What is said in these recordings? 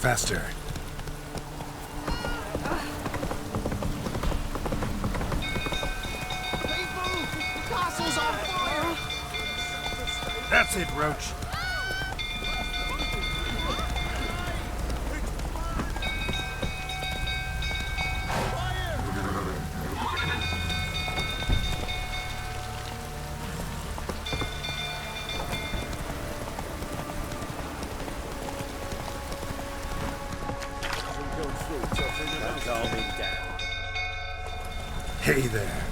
Faster. Castle's on fire! That's it, Roach. Hey there.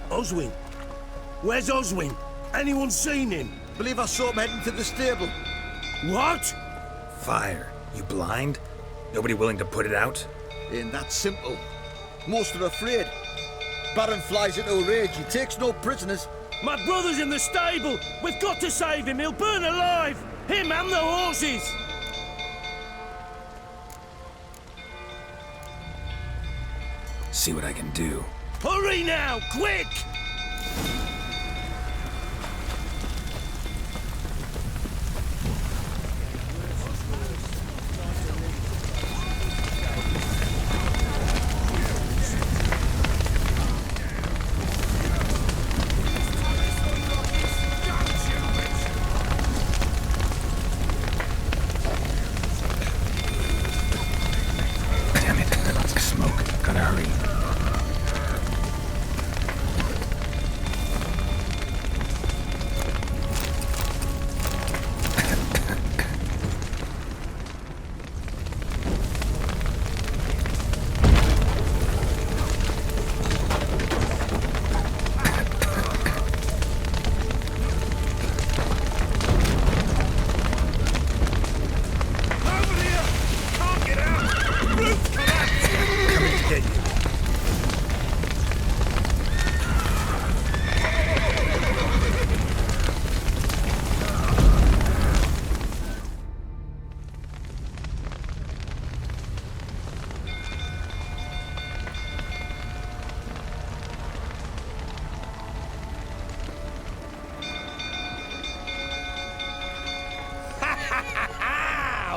Oswin? Where's Oswin? Anyone seen him? Believe I saw him heading to the stable. What? Fire. You blind? Nobody willing to put it out? Ain't that simple. Most are afraid. Baron flies into a rage. He takes no prisoners. My brother's in the stable! We've got to save him! He'll burn alive! Him and the horses! See what I can do. Hurry now! Quick! Damn it. Lots of smoke. Gotta hurry.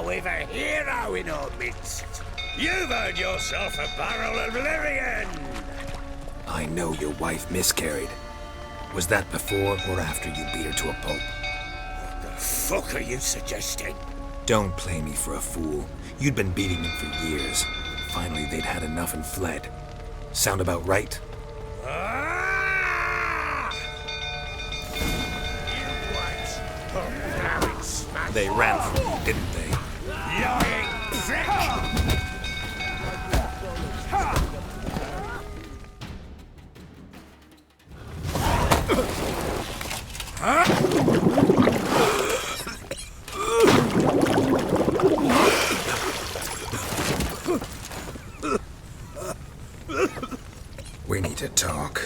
We've a hero in our midst. You've earned yourself a barrel of Lyrian. I know your wife miscarried. Was that before or after you beat her to a pulp? What the fuck are you suggesting? Don't play me for a fool. You'd been beating them for years. Finally, they'd had enough and fled. Sound about right? Ah! You wait. Oh, now it's smashed. They ran from you, didn't they? Lying prick! We need to talk.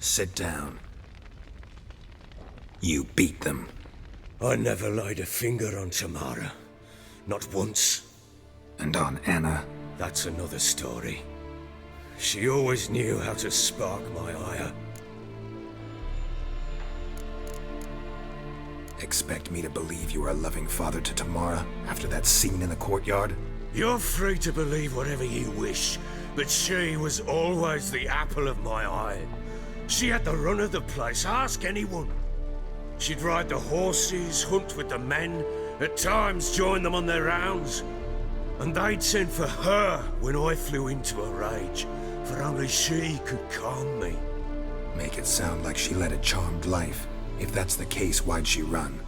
Sit down. You beat them. I never laid a finger on Tamara. Not once. And on Anna. That's another story. She always knew how to spark my ire. Expect me to believe you were a loving father to Tamara after that scene in the courtyard? You're free to believe whatever you wish, but she was always the apple of my eye. She had the run of the place, ask anyone. She'd ride the horses, hunt with the men, at times join them on their rounds. And they'd send for her when I flew into a rage, for only she could calm me. Make it sound like she led a charmed life. If that's the case, why'd she run?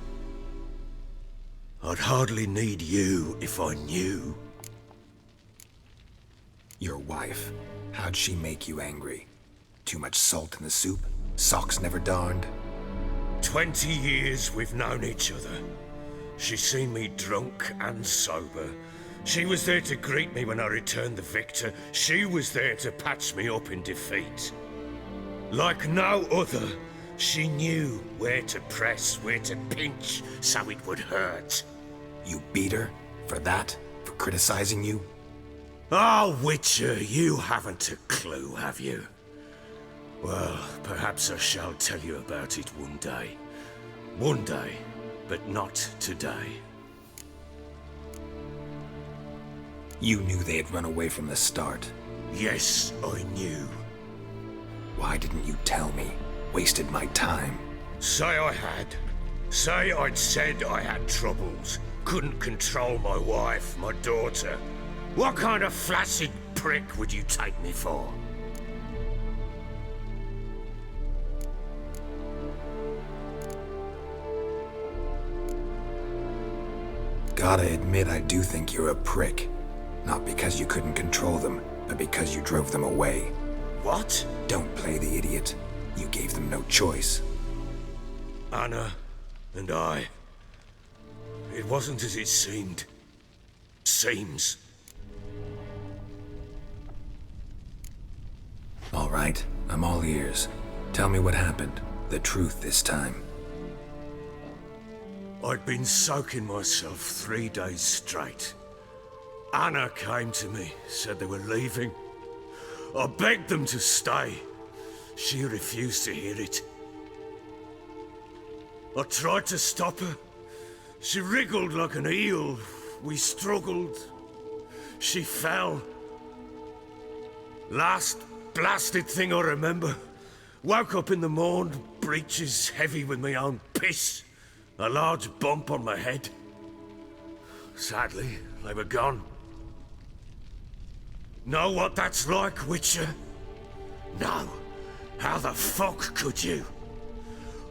I'd hardly need you if I knew. Your wife. How'd she make you angry? Too much salt in the soup? Socks never darned? 20 years we've known each other. She's seen me drunk and sober, She was there to greet me when I returned the victor. She was there to patch me up in defeat. Like no other, she knew where to press, where to pinch, so it would hurt. You beat her? For that? For criticizing you? Oh, Witcher, you haven't a clue, have you? Well, perhaps I shall tell you about it one day. One day, but not today. You knew they had run away from the start. Yes, I knew. Why didn't you tell me? Wasted my time. Say I had. Say I'd said I had troubles. Couldn't control my wife, my daughter. What kind of flaccid prick would you take me for? Gotta admit, I do think you're a prick. Not because you couldn't control them, but because you drove them away. What? Don't play the idiot. You gave them no choice. Anna and I... It wasn't as it seemed. Seems. All right, I'm all ears. Tell me what happened. The truth this time. I'd been soaking myself 3 days straight. Anna came to me, said they were leaving. I begged them to stay. She refused to hear it. I tried to stop her. She wriggled like an eel. We struggled. She fell. Last blasted thing I remember. Woke up in the morn, breeches heavy with my own piss. A large bump on my head. Sadly, they were gone. Know what that's like, Witcher? No. How the fuck could you?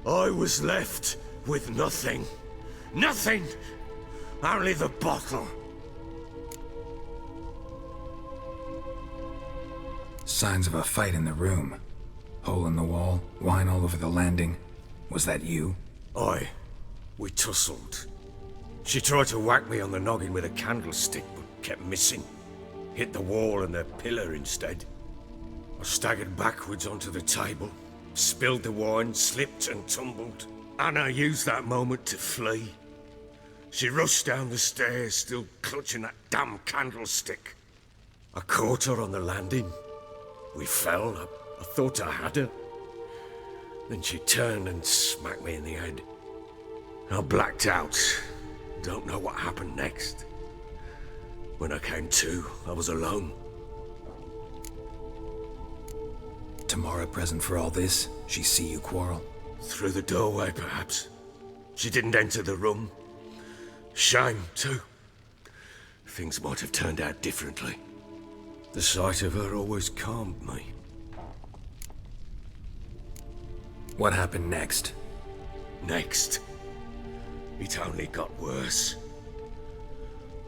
I was left with nothing. Nothing! Only the bottle. Signs of a fight in the room. Hole in the wall, wine all over the landing. Was that you? Aye. We tussled. She tried to whack me on the noggin with a candlestick, but kept missing. Hit the wall and the pillar instead. I staggered backwards onto the table, spilled the wine, slipped and tumbled. Anna used that moment to flee. She rushed down the stairs, still clutching that damn candlestick. I caught her on the landing. We fell. I thought I had her. Then she turned and smacked me in the head. I blacked out. Don't know what happened next. When I came to, I was alone. Tamara present for all this? She see you quarrel? Through the doorway, perhaps. She didn't enter the room. Shame, too. Things might have turned out differently. The sight of her always calmed me. What happened next? Next? It only got worse.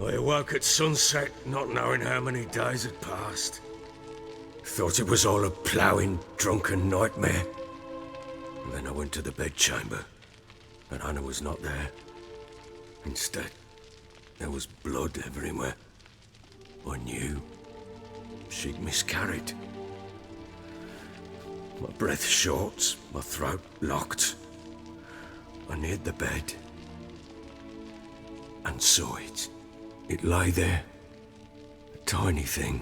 I awoke at sunset, not knowing how many days had passed. Thought it was all a ploughing, drunken nightmare. And then I went to the bedchamber, but Anna was not there. Instead, there was blood everywhere. I knew she'd miscarried. My breath short, my throat locked. I neared the bed and saw it. It lay there, a tiny thing,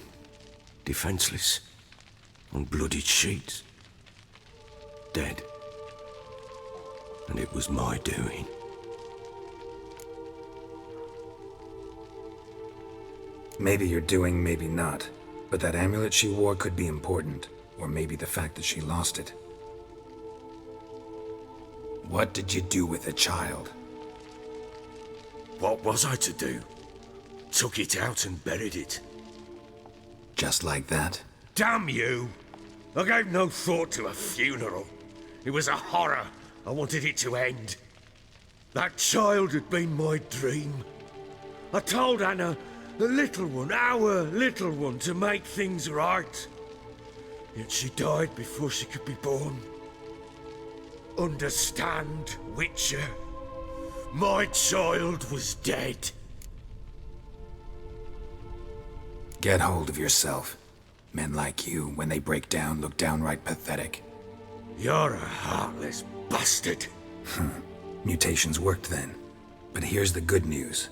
defenseless, on bloodied sheets, dead. And it was my doing. Maybe you're doing, maybe not. But that amulet she wore could be important. Or maybe the fact that she lost it. What did you do with the child? What was I to do? Took it out and buried it. Just like that? Damn you! I gave no thought to a funeral. It was a horror. I wanted it to end. That child had been my dream. I told Anna, the little one, our little one, to make things right. Yet she died before she could be born. Understand, Witcher? My child was dead. Get hold of yourself. Men like you, when they break down, look downright pathetic. You're a heartless bastard. Mutations worked then. But here's the good news.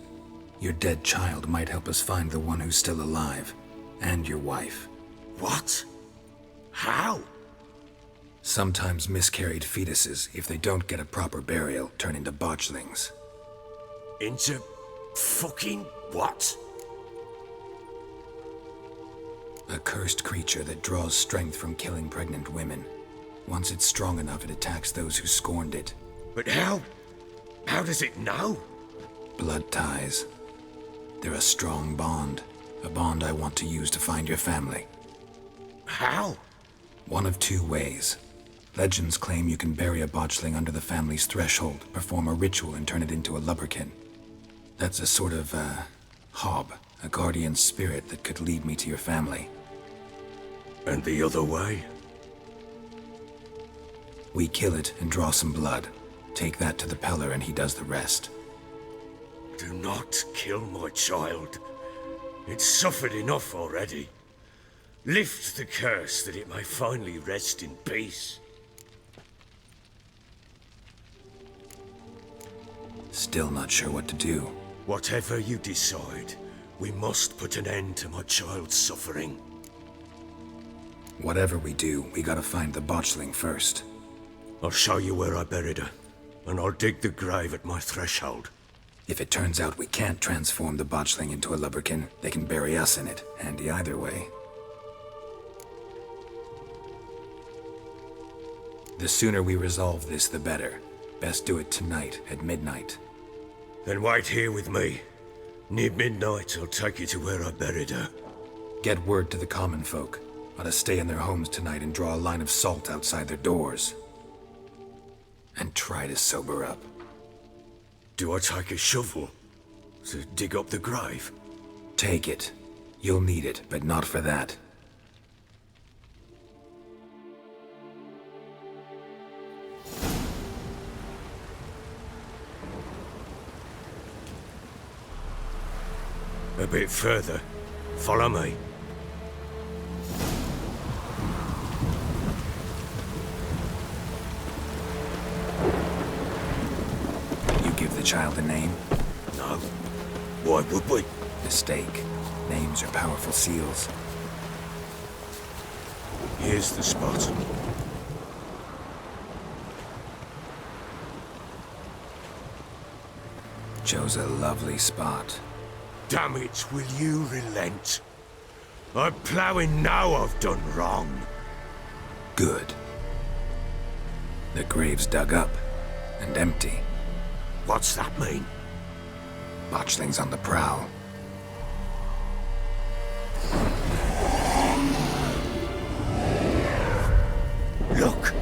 Your dead child might help us find the one who's still alive. And your wife. What? How? Sometimes miscarried fetuses, if they don't get a proper burial, turn into botchlings. Into fucking what? A cursed creature that draws strength from killing pregnant women. Once it's strong enough, it attacks those who scorned it. But how? How does it know? Blood ties. They're a strong bond. A bond I want to use to find your family. How? One of two ways. Legends claim you can bury a botchling under the family's threshold, perform a ritual, and turn it into a Lubberkin. That's a sort of, hob, a guardian spirit that could lead me to your family. And the other way? We kill it and draw some blood. Take that to the pellar and he does the rest. Do not kill my child. It's suffered enough already. Lift the curse that it may finally rest in peace. Still not sure what to do. Whatever you decide, we must put an end to my child's suffering. Whatever we do, we gotta find the botchling first. I'll show you where I buried her, and I'll dig the grave at my threshold. If it turns out we can't transform the botchling into a Lubberkin, they can bury us in it. Handy either way. The sooner we resolve this, the better. Best do it tonight, at midnight. Then wait here with me. Near midnight, I'll take you to where I buried her. Get word to the common folk. Ought to stay in their homes tonight and draw a line of salt outside their doors. And try to sober up. Do I take a shovel to dig up the grave? Take it. You'll need it, but not for that. A bit further. Follow me. You give the child a name? No. Why would we? Mistake. Names are powerful seals. Here's the spot. Chose a lovely spot. Damn it, will you relent? I'm ploughing now I've done wrong. Good. The grave's dug up and empty. What's that mean? Botchling's on the prowl. Look!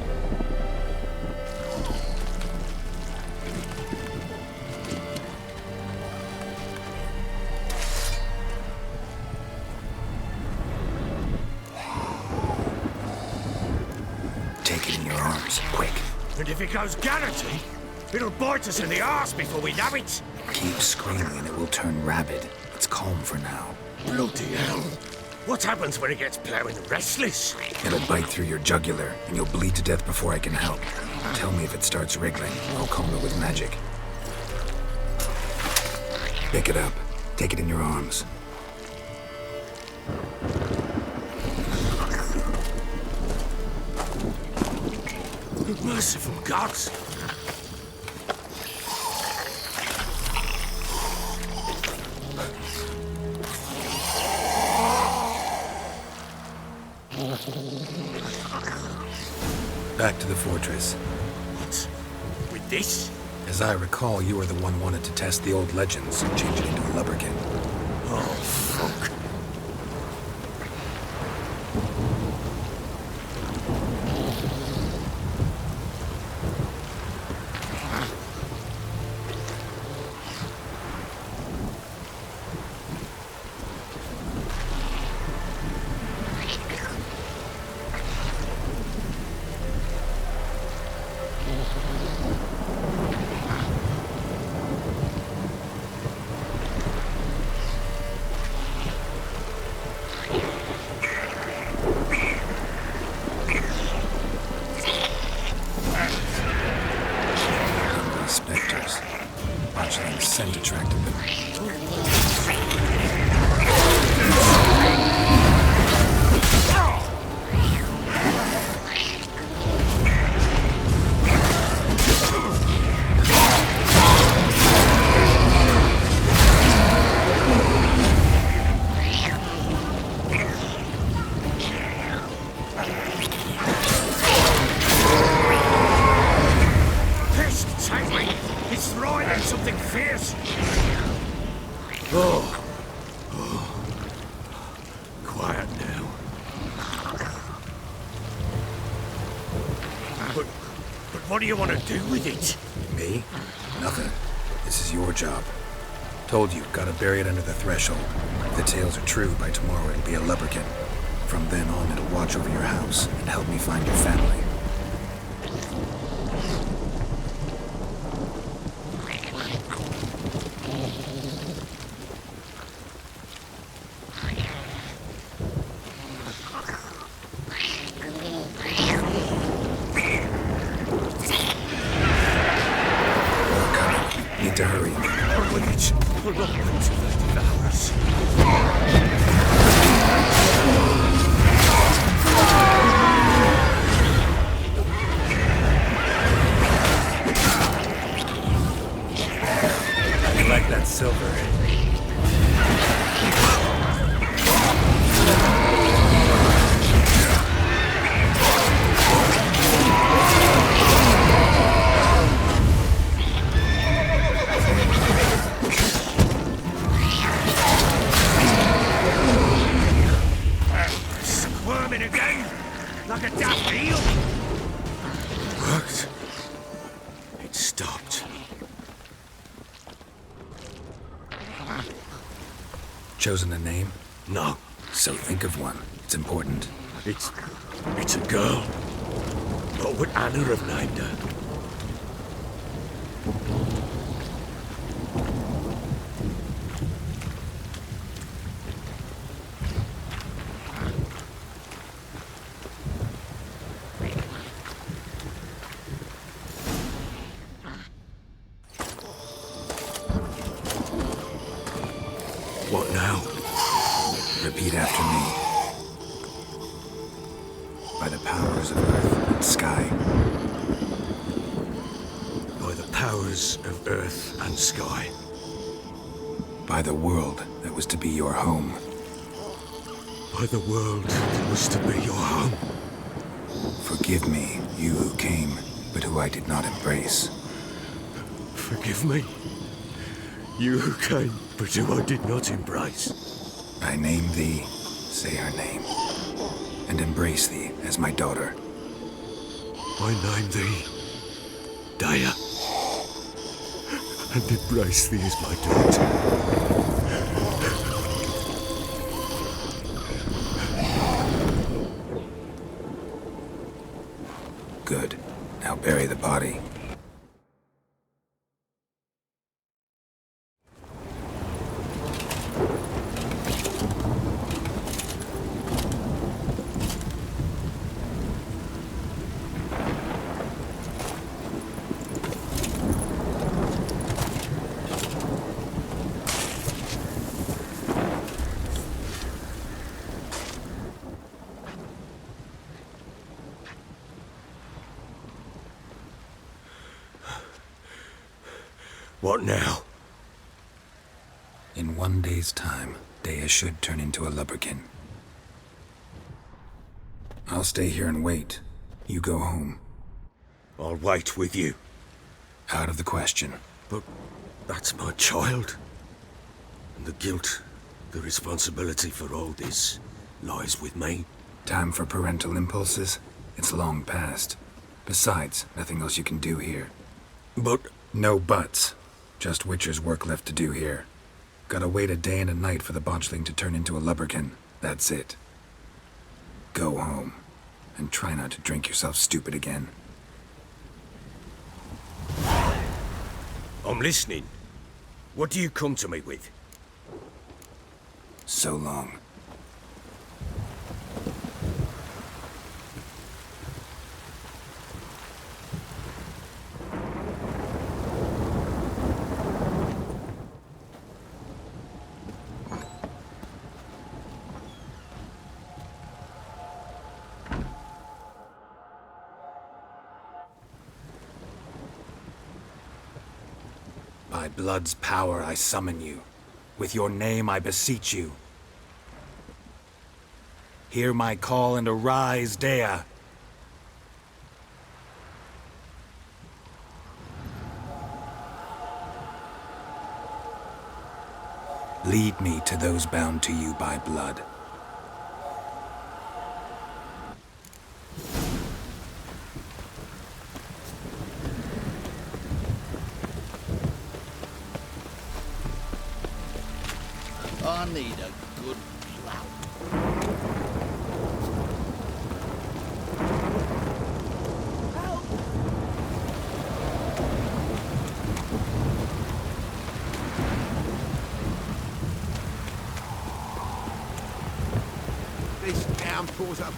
Take it in your arms, quick. And if it goes garroty, it'll bite us in the arse before we know it. Keep screaming and it will turn rabid. It's calm for now. Bloody hell. What happens when it gets ploughing restless? It'll bite through your jugular, and you'll bleed to death before I can help. Tell me if it starts wriggling. I'll calm it with magic. Pick it up. Take it in your arms. Merciful gods! Back to the fortress. What? With this? As I recall, you were the one wanted to test the old legends and change it into a Lubberkin. Oh, fuck. Oh. Quiet now. But what do you want to do with it? Me? Nothing. This is your job. Told you, gotta bury it under the threshold. If the tales are true, by tomorrow it'll be a Lubberkin. From then on, it'll watch over your house and help me find your family. Need to hurry. With it. We're not going to the devours. I like that silver. Squirming again, like a daft eel. Worked. It stopped. Chosen a name? No, So think of one. It's important. it's a girl. What would Anna have named her? What now? Repeat after me. By the powers of earth and sky. By the powers of earth and sky. By the world that was to be your home. By the world that was to be your home. Forgive me, you who came, but who I did not embrace. Forgive me. You who came, but who I did not embrace. I name thee, say her name, and embrace thee as my daughter. I name thee Daya, and embrace thee as my daughter. Good. Now bury the body. What now? In 1 day's time, Dea should turn into a Lubberkin. I'll stay here and wait. You go home. I'll wait with you. Out of the question. But that's my child. And the guilt, the responsibility for all this lies with me. Time for parental impulses? It's long past. Besides, nothing else you can do here. But No buts. Just Witcher's work left to do here. Gotta wait a day and a night for the botchling to turn into a Lubberkin. That's it. Go home. And try not to drink yourself stupid again. I'm listening. What do you come to me with? So long. By blood's power I summon you. With your name I beseech you. Hear my call and arise, Dea. Lead me to those bound to you by blood. I need a good plough. This downpour's a...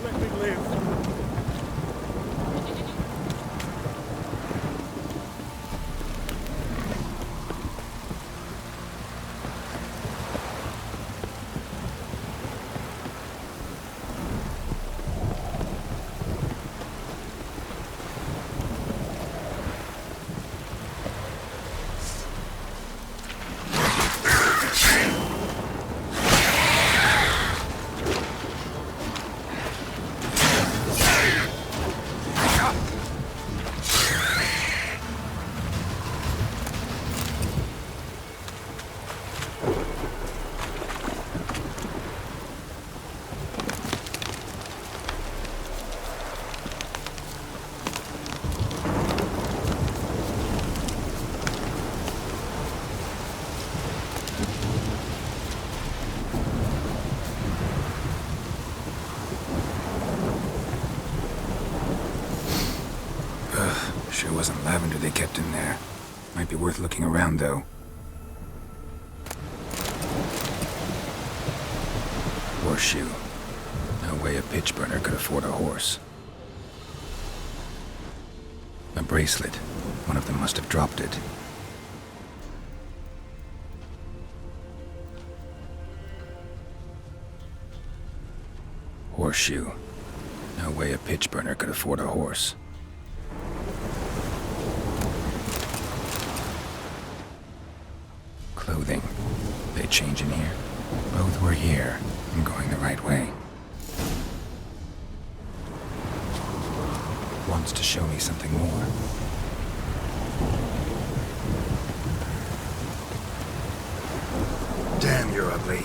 Let me live. Sure wasn't lavender they kept in there. Might be worth looking around, though. Horseshoe. No way a pitch burner could afford a horse. A bracelet. One of them must have dropped it. Horseshoe. No way a pitch burner could afford a horse. Clothing. They change in here? Both were here. I'm going the right way. Wants to show me something more. Damn, you're ugly.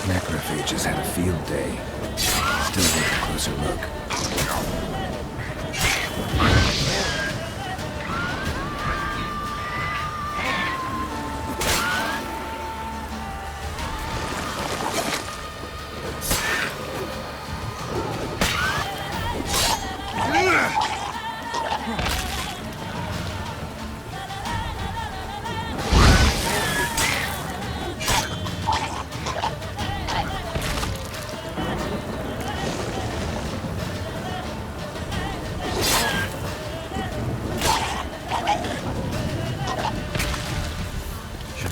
Necrophages had a field day. Still worth a closer look.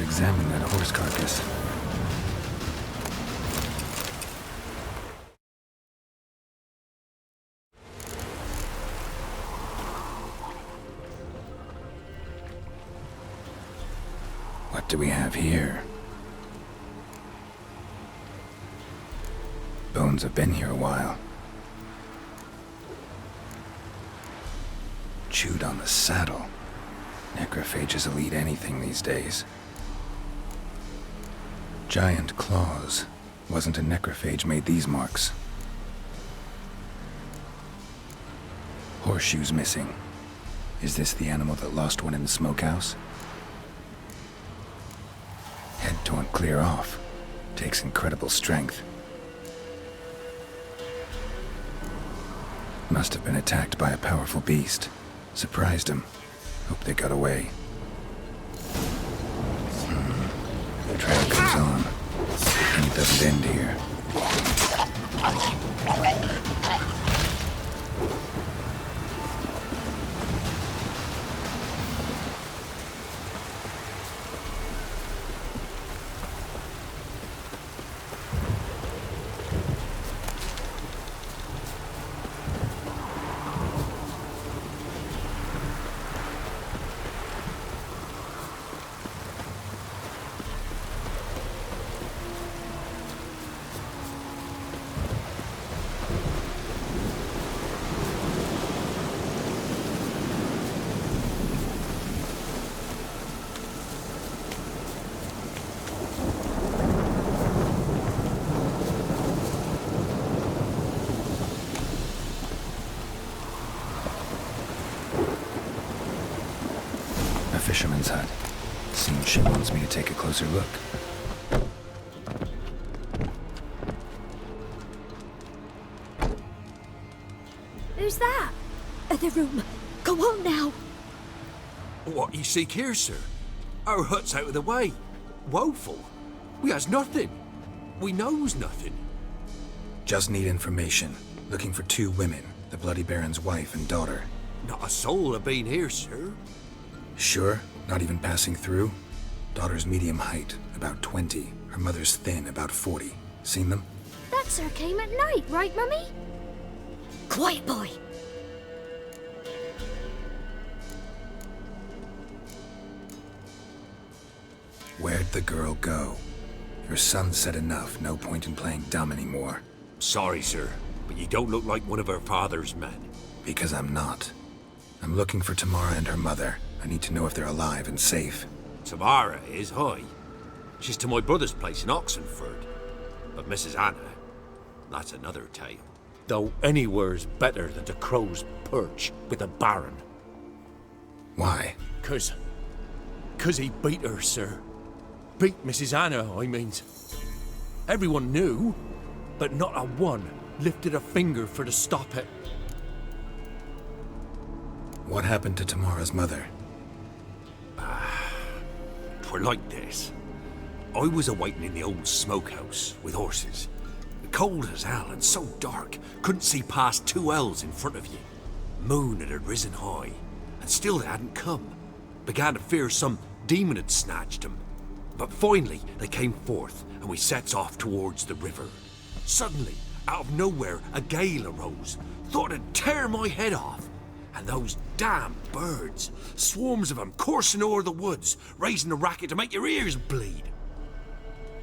Examine that horse carcass. What do we have here? Bones have been here a while. Chewed on the saddle. Necrophages will eat anything these days. Giant claws. Wasn't a necrophage made these marks. Horseshoes missing. Is this the animal that lost one in the smokehouse? won't clear off. Takes incredible strength. Must have been attacked by a powerful beast. Surprised him. Hope they got away. The trail goes on. And it doesn't end here. Fisherman's hut. Seems she wants me to take a closer look. Who's that? The room. Go on now. What you seek here, sir? Our hut's out of the way. Woeful. We has nothing. We knows nothing. Just need information. Looking for 2 women, the Bloody Baron's wife and daughter. Not a soul have been here, sir. Sure? Not even passing through? Daughter's medium height, about 20. Her mother's thin, about 40. Seen them? That sir came at night, right, Mummy? Quiet, boy. Where'd the girl go? Your son said enough, no point in playing dumb anymore. Sorry, sir, but you don't look like one of her father's men. Because I'm not. I'm looking for Tamara and her mother. I need to know if they're alive and safe. Tamara is, hi. She's to my brother's place in Oxenford. But Mrs. Anna, that's another tale. Though anywhere's better than the crow's perch with the Baron. Why? 'Cause he beat her, sir. Beat Mrs. Anna, I means. Everyone knew, but not a one lifted a finger for to stop it. What happened to Tamara's mother? 'Twere like this. I was awaiting in the old smokehouse with horses. Cold as hell and so dark, couldn't see past 2 ells in front of you. Moon had risen high, and still they hadn't come. Began to fear some demon had snatched them. But finally they came forth, and we sets off towards the river. Suddenly, out of nowhere, a gale arose. Thought it'd tear my head off. And those damn birds, swarms of them coursing o'er the woods, raising a racket to make your ears bleed.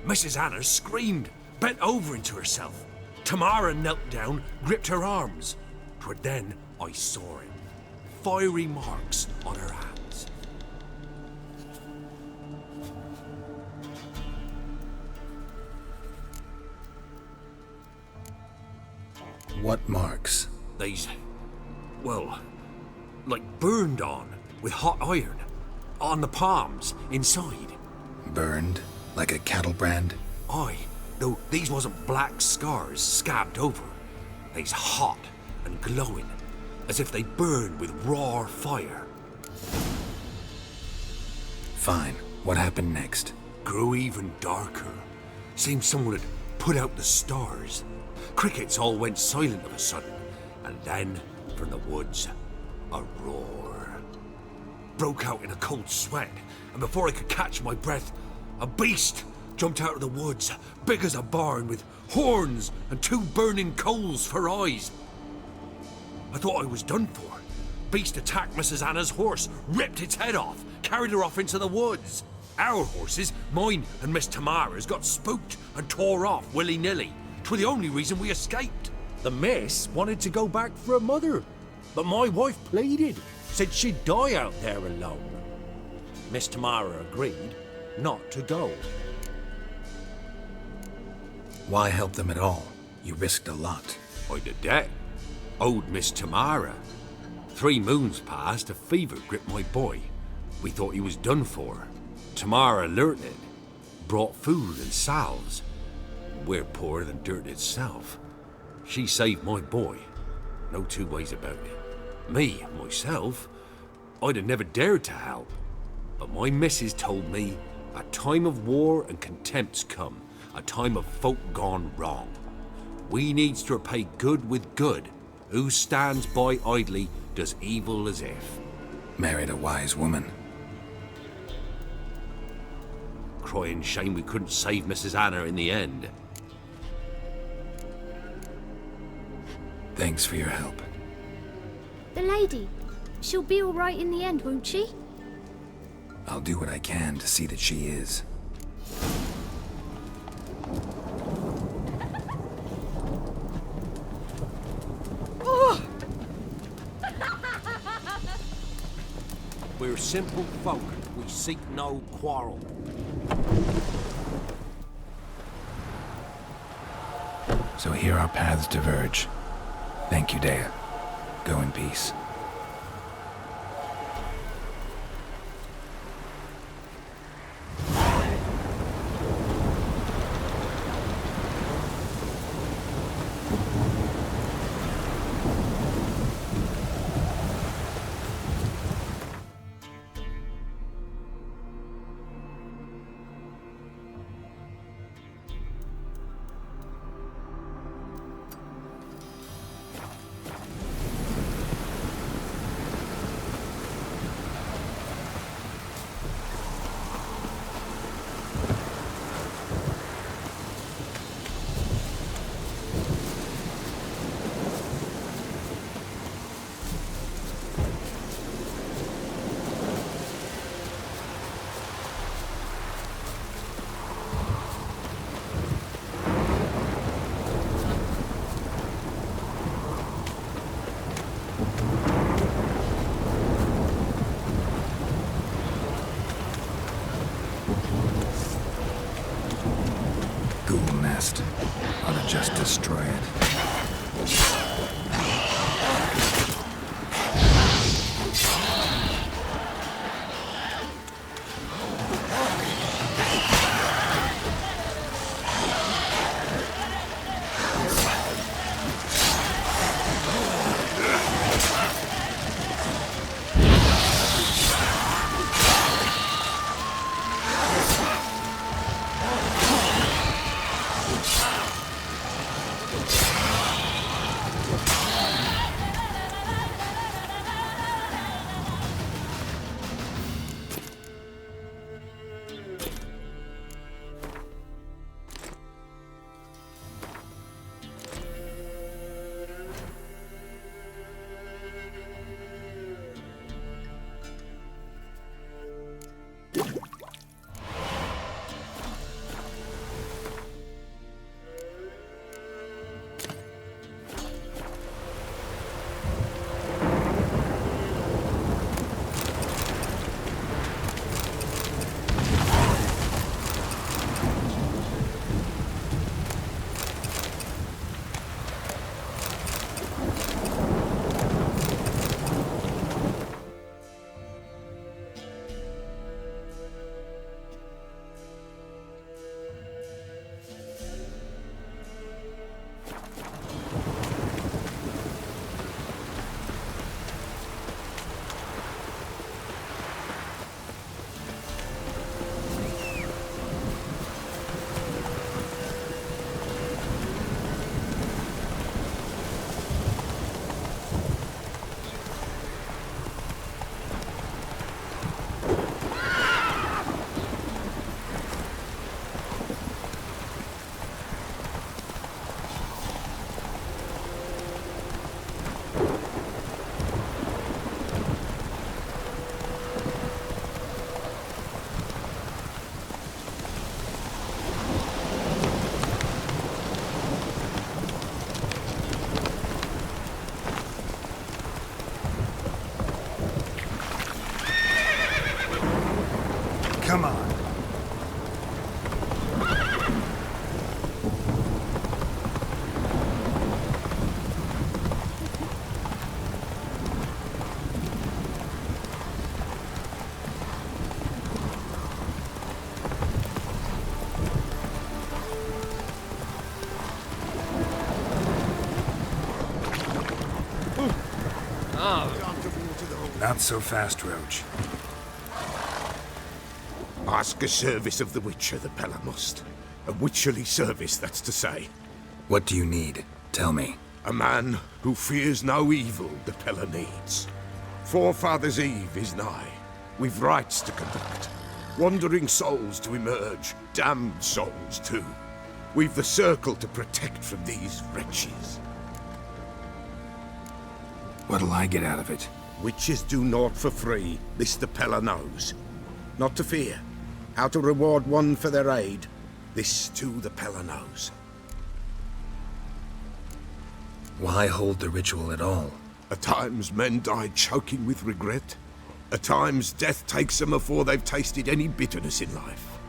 Mrs. Anna screamed, bent over into herself. Tamara knelt down, gripped her arms. 'Twere then I saw it. Fiery marks on her hands. What marks? They's, well, like burned on with hot iron. On the palms, inside. Burned? Like a cattle brand? Aye, though these wasn't black scars scabbed over. They's hot and glowing, as if they burned with raw fire. Fine. What happened next? Grew even darker. Seemed someone had put out the stars. Crickets all went silent of a sudden, and then, from the woods, a roar. Broke out in a cold sweat, and before I could catch my breath, a beast jumped out of the woods, big as a barn, with horns and 2 burning coals for eyes. I thought I was done for. Beast attacked Mrs. Anna's horse, ripped its head off, carried her off into the woods. Our horses, mine and Miss Tamara's, got spooked and tore off willy-nilly. 'Twere the only reason we escaped. The miss wanted to go back for her mother, but my wife pleaded, said she'd die out there alone. Miss Tamara agreed not to go. Why help them at all? You risked a lot. I'd a debt. Owed Miss Tamara. 3 moons passed, a fever gripped my boy. We thought he was done for. Tamara learnt it. brought food and salves. We're poorer than dirt itself. She saved my boy. No two ways about it. Me, myself, I'd have never dared to help. But my missus told me a time of war and contempt's come, a time of folk gone wrong. We needs to repay good with good. Who stands by idly does evil as if. Married a wise woman. Crying shame we couldn't save Mrs. Anna in the end. Thanks for your help. The lady. She'll be all right in the end, won't she? I'll do what I can to see that she is. We're simple folk. We seek no quarrel. So here our paths diverge. Thank you, Dea. Go in peace. Time to water the horse. Not so fast, Roach. Ask a service of the Witcher, the pellar must. A witcherly service, that's to say. What do you need? Tell me. A man who fears no evil the pellar needs. Forefathers' Eve is nigh. We've rites to conduct. Wandering souls to emerge. Damned souls, too. We've the circle to protect from these wretches. What'll I get out of it? Witches do naught for free. This the pellar knows. Not to fear. How to reward one for their aid. This too the pellar knows. Why hold the ritual at all? At times men die choking with regret. At times death takes them before they've tasted any bitterness in life.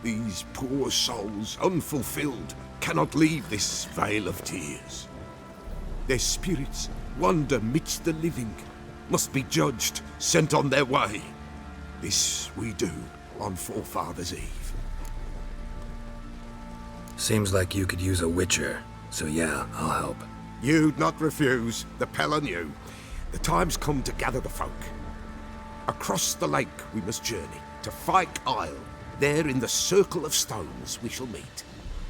These poor souls, unfulfilled, cannot leave this vale of tears. Their spirits wander midst the living, must be judged, sent on their way. This we do on Forefathers' Eve. Seems like you could use a witcher, so yeah, I'll help. You'd not refuse, the pellar knew. The time's come to gather the folk. Across the lake we must journey, to Fyke Isle. There in the circle of stones we shall meet.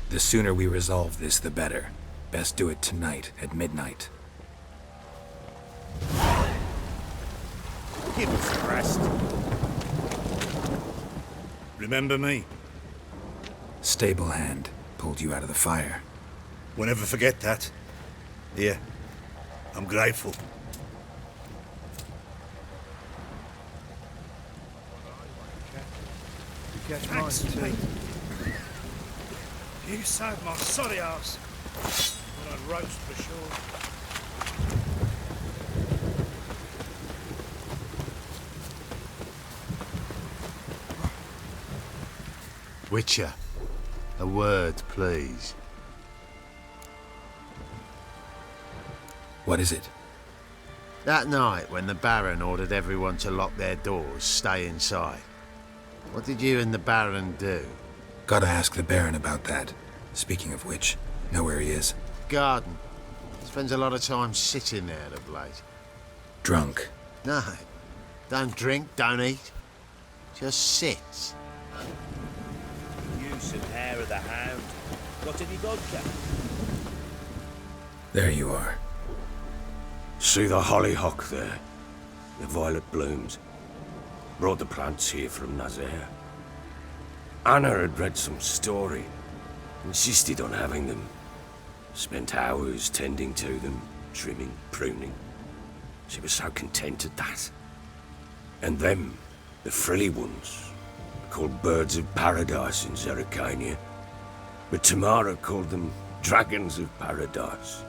The sooner we resolve this, the better. Best do it tonight at midnight. Give us a rest. Remember me? Stable hand pulled you out of the fire. We'll never forget that. Here, I'm grateful. Thanks, mate. You saved my soddy ass. But I'd roast for sure. Witcher, a word, please. What is it? That night when the Baron ordered everyone to lock their doors, stay inside. What did you and the Baron do? Gotta ask the Baron about that. Speaking of which, know where he is? Garden. Spends a lot of time sitting there of late. Drunk. No. Don't drink, don't eat. Just sits. Use some hair of the hound. Got any vodka? There you are. See the hollyhock there? The violet blooms. Brought the plants here from Nazaire. Anna had read some story. Insisted on having them. Spent hours tending to them, trimming, pruning. She was so content at that. And them, the frilly ones, called birds of paradise in Zerrikania. But Tamara called them dragons of paradise.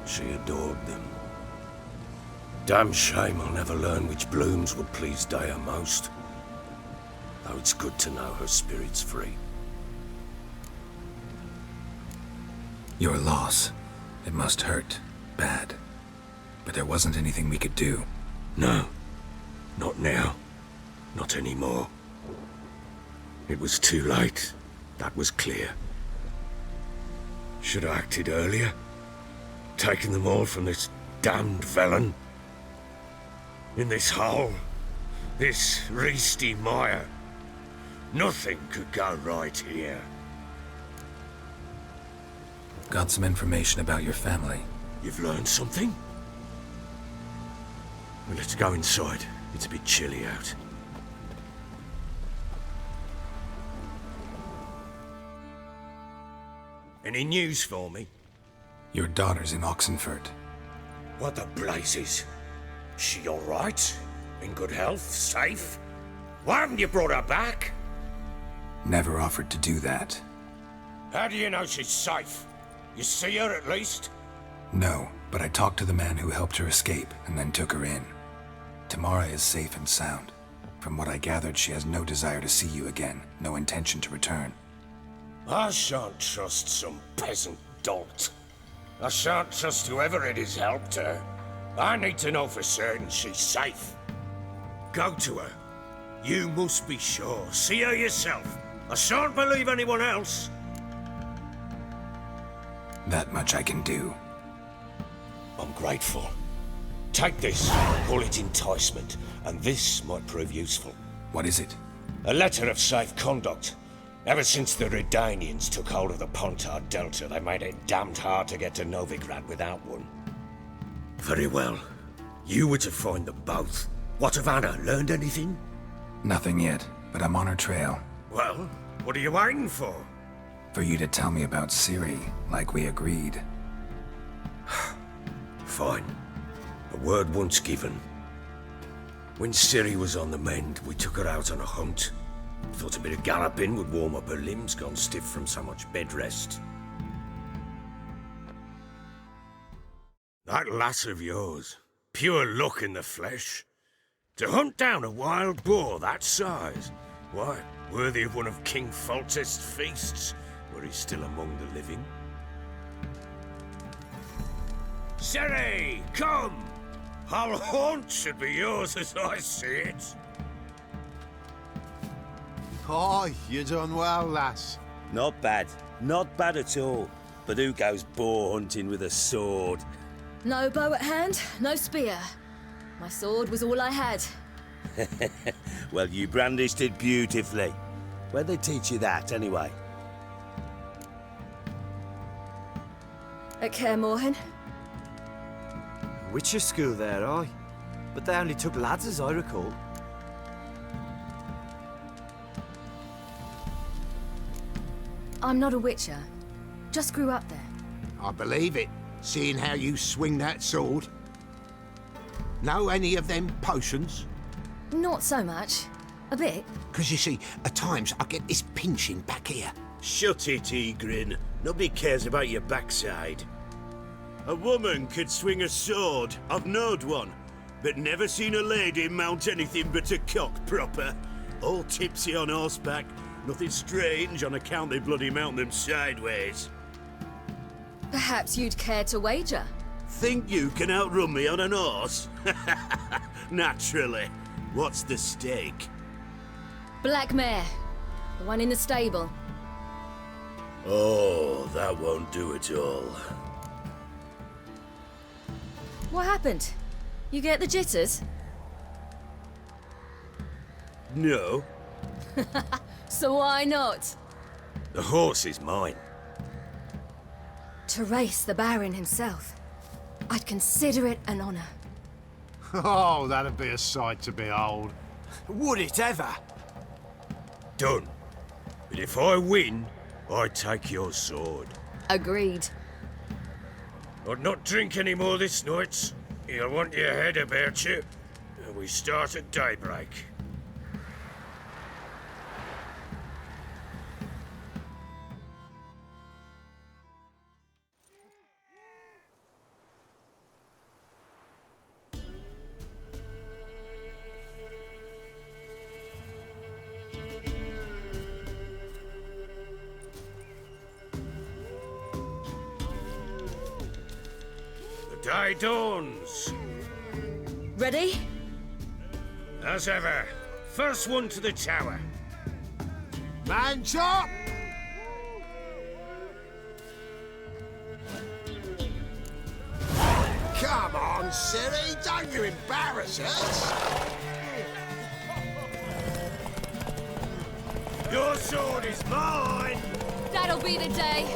She adored them. Damn shame I'll never learn which blooms would please Dea most. Though it's good to know her spirit's free. Your loss. It must hurt. Bad. But there wasn't anything we could do. No. Not now. Not anymore. It was too late. That was clear. Should have acted earlier. Taken them all from this damned villain. In this hole. This reesty mire. Nothing could go right here. Got some information about your family. You've learned something? Well, let's go inside. It's a bit chilly out. Any news for me? Your daughter's in Oxenfurt. What the blazes? She all right? In good health? Safe? Why haven't you brought her back? Never offered to do that. How do you know she's safe? You see her at least? No, but I talked to the man who helped her escape and then took her in. Tamara is safe and sound. From what I gathered, she has no desire to see you again, no intention to return. I shan't trust some peasant dolt. I shan't trust whoever it is helped her. I need to know for certain she's safe. Go to her. You must be sure. See her yourself. I shan't believe anyone else. That much I can do. I'm grateful. Take this, call it enticement, and this might prove useful. What is it? A letter of safe conduct. Ever since the Redanians took hold of the Pontard Delta, they made it damned hard to get to Novigrad without one. Very well. You were to find them both. What of Anna? Learned anything? Nothing yet, but I'm on her trail. Well, what are you waiting for? For you to tell me about Ciri, like we agreed. Fine. A word once given. When Ciri was on the mend, we took her out on a hunt. Thought a bit of galloping would warm up her limbs, gone stiff from so much bed rest. That lass of yours, pure luck in the flesh. To hunt down a wild boar that size, why, worthy of one of King Foltest's feasts, were he still among the living. Ciri, come! Our haunt should be yours as I see it. Oh, you done well, lass. Not bad. Not bad at all. But who goes boar hunting with a sword? No bow at hand, no spear. My sword was all I had. Well, you brandished it beautifully. Where'd they teach you that, anyway? At Kaer Morhen. Witcher school there, aye. But they only took lads, as I recall. I'm not a witcher. Just grew up there. I believe it, seeing how you swing that sword. Know any of them potions? Not so much. A bit. Because you see, at times I get this pinching back here. Shut it, Egrin. Nobody cares about your backside. A woman could swing a sword. I've knowed one, but never seen a lady mount anything but a cock proper. All tipsy on horseback. Nothing strange on account they bloody mount them sideways. Perhaps you'd care to wager? Think you can outrun me on an horse? Naturally. What's the stake? Black mare. The one in the stable. Oh, that won't do it all. What happened? You get the jitters? No. So why not? The horse is mine. To race the Baron himself. I'd consider it an honor. Oh, that'd be a sight to behold. Would it ever? Done. But if I win, I take your sword. Agreed. I'd not drink any more this night. You'll want your head about you. And we start at daybreak. Day dawns. Ready? As ever. First one to the tower. Man chop! Come on, Ciri, don't you embarrass us! Your sword is mine! That'll be the day.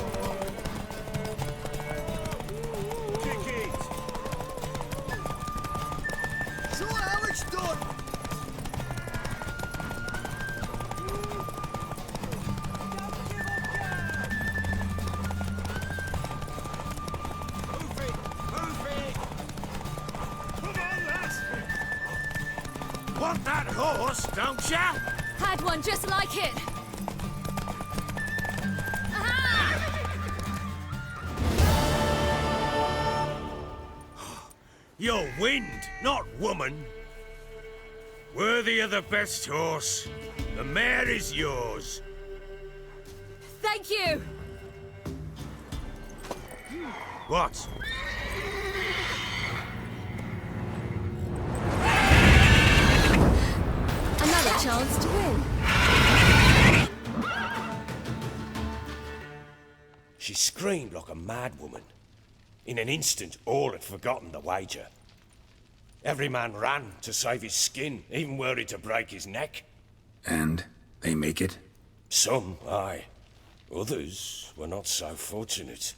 Want that horse, don't ya? Had one just like it. Aha! You're wind, not woman. Worthy of the best horse. The mare is yours. Thank you. What? Another chance to win. She screamed like a mad woman. In an instant, all had forgotten the wager. Every man ran to save his skin, even were it to break his neck. And they make it? Some, aye. Others were not so fortunate.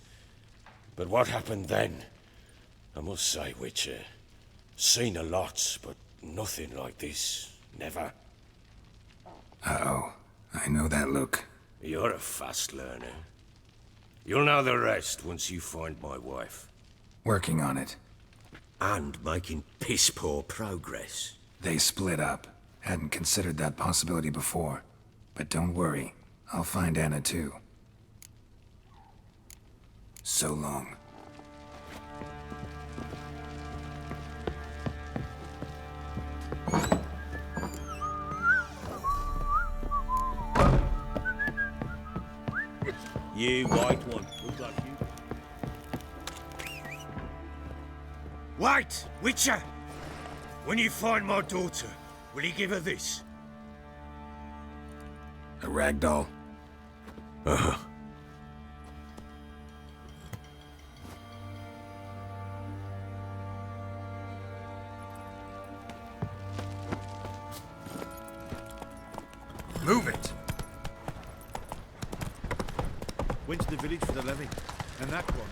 But what happened then? I must say, Witcher, seen a lot, but nothing like this. Never. Uh-oh. I know that look. You're a fast learner. You'll know the rest once you find my wife. Working on it. And making piss-poor progress. They split up. Hadn't considered that possibility before. But don't worry. I'll find Anna too. So long. You white one. Look like you. Wait, Witcher! When you find my daughter, will you give her this? A rag doll? Uh-huh. Move it! Went to the village for the levy. And that one.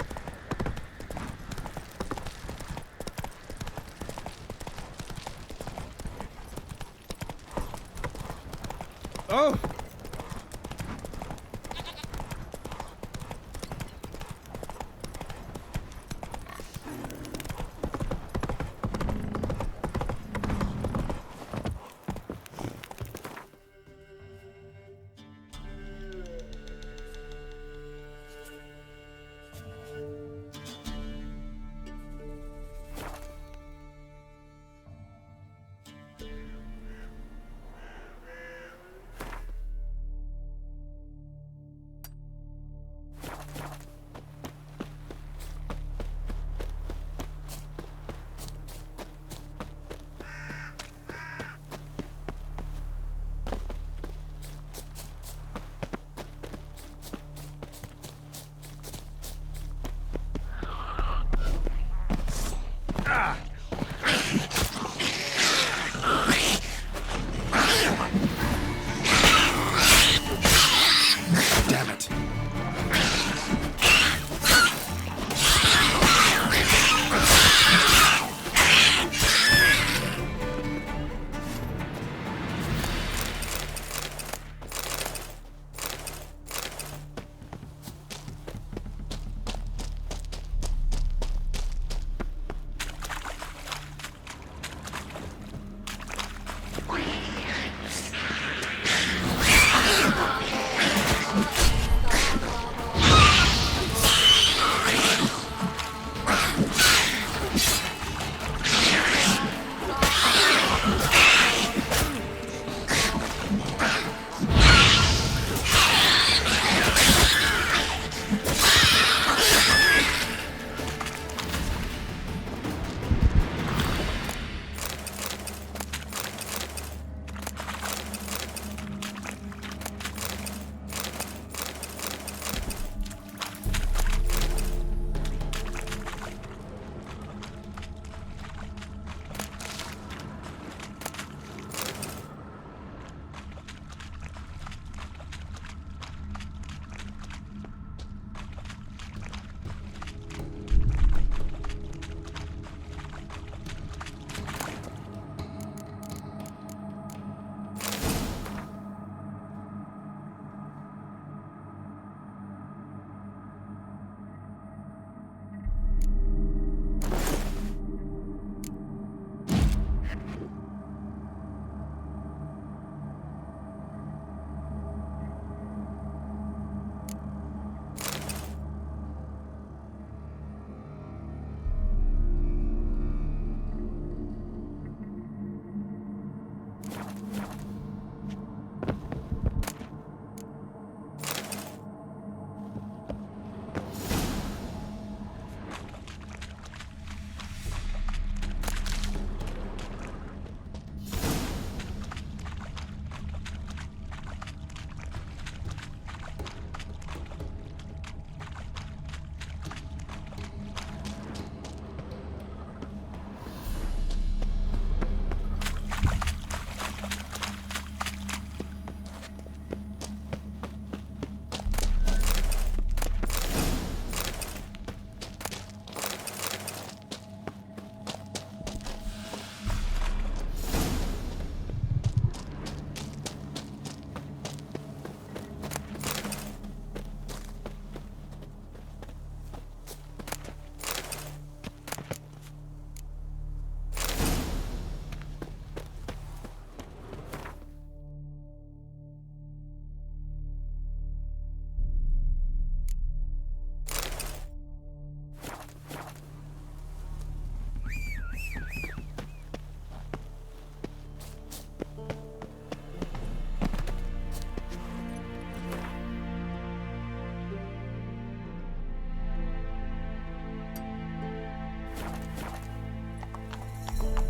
Oh!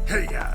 Hey-ya!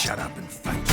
Shut up and fight.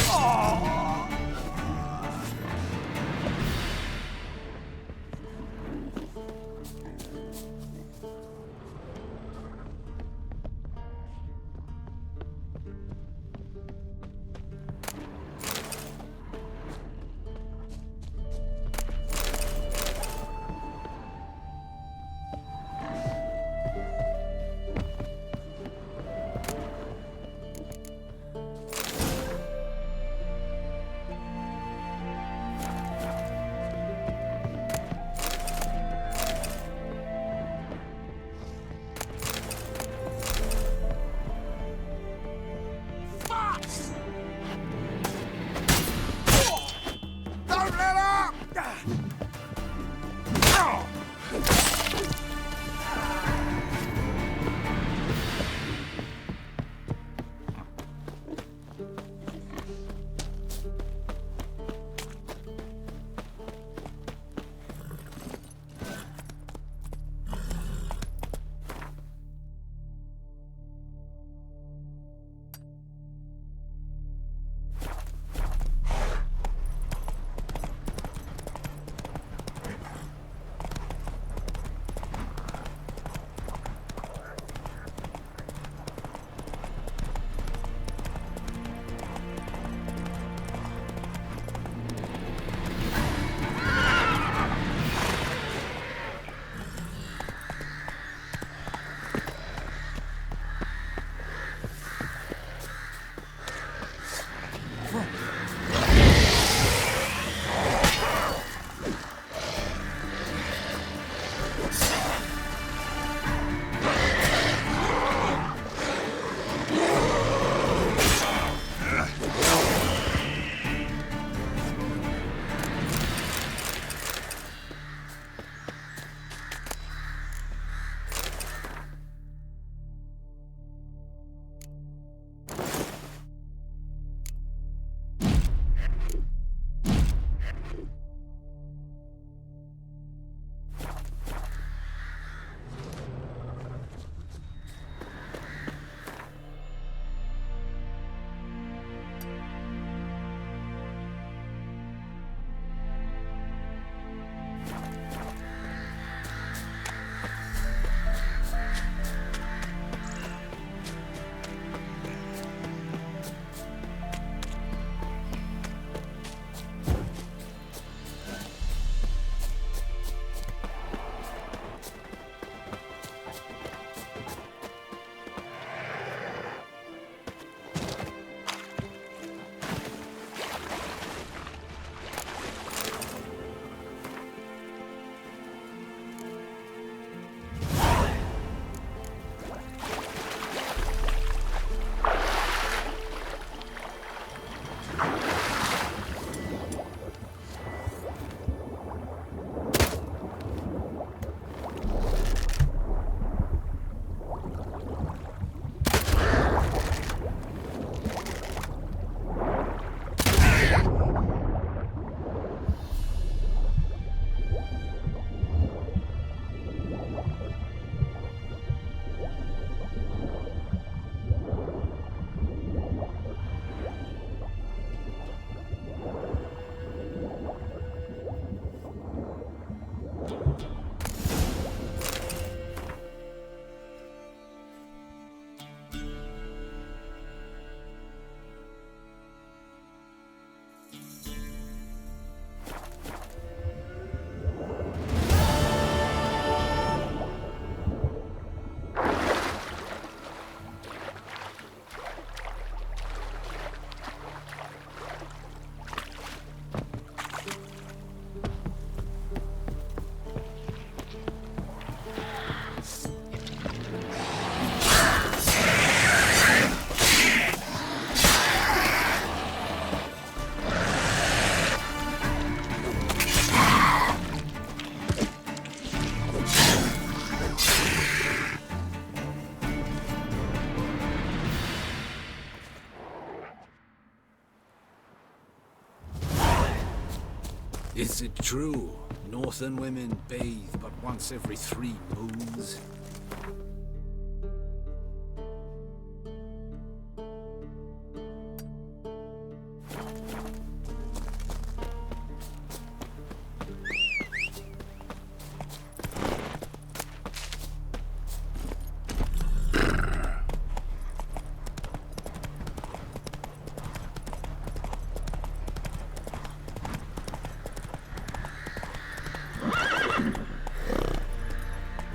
Is it true? Northern women bathe but once every 3 moons?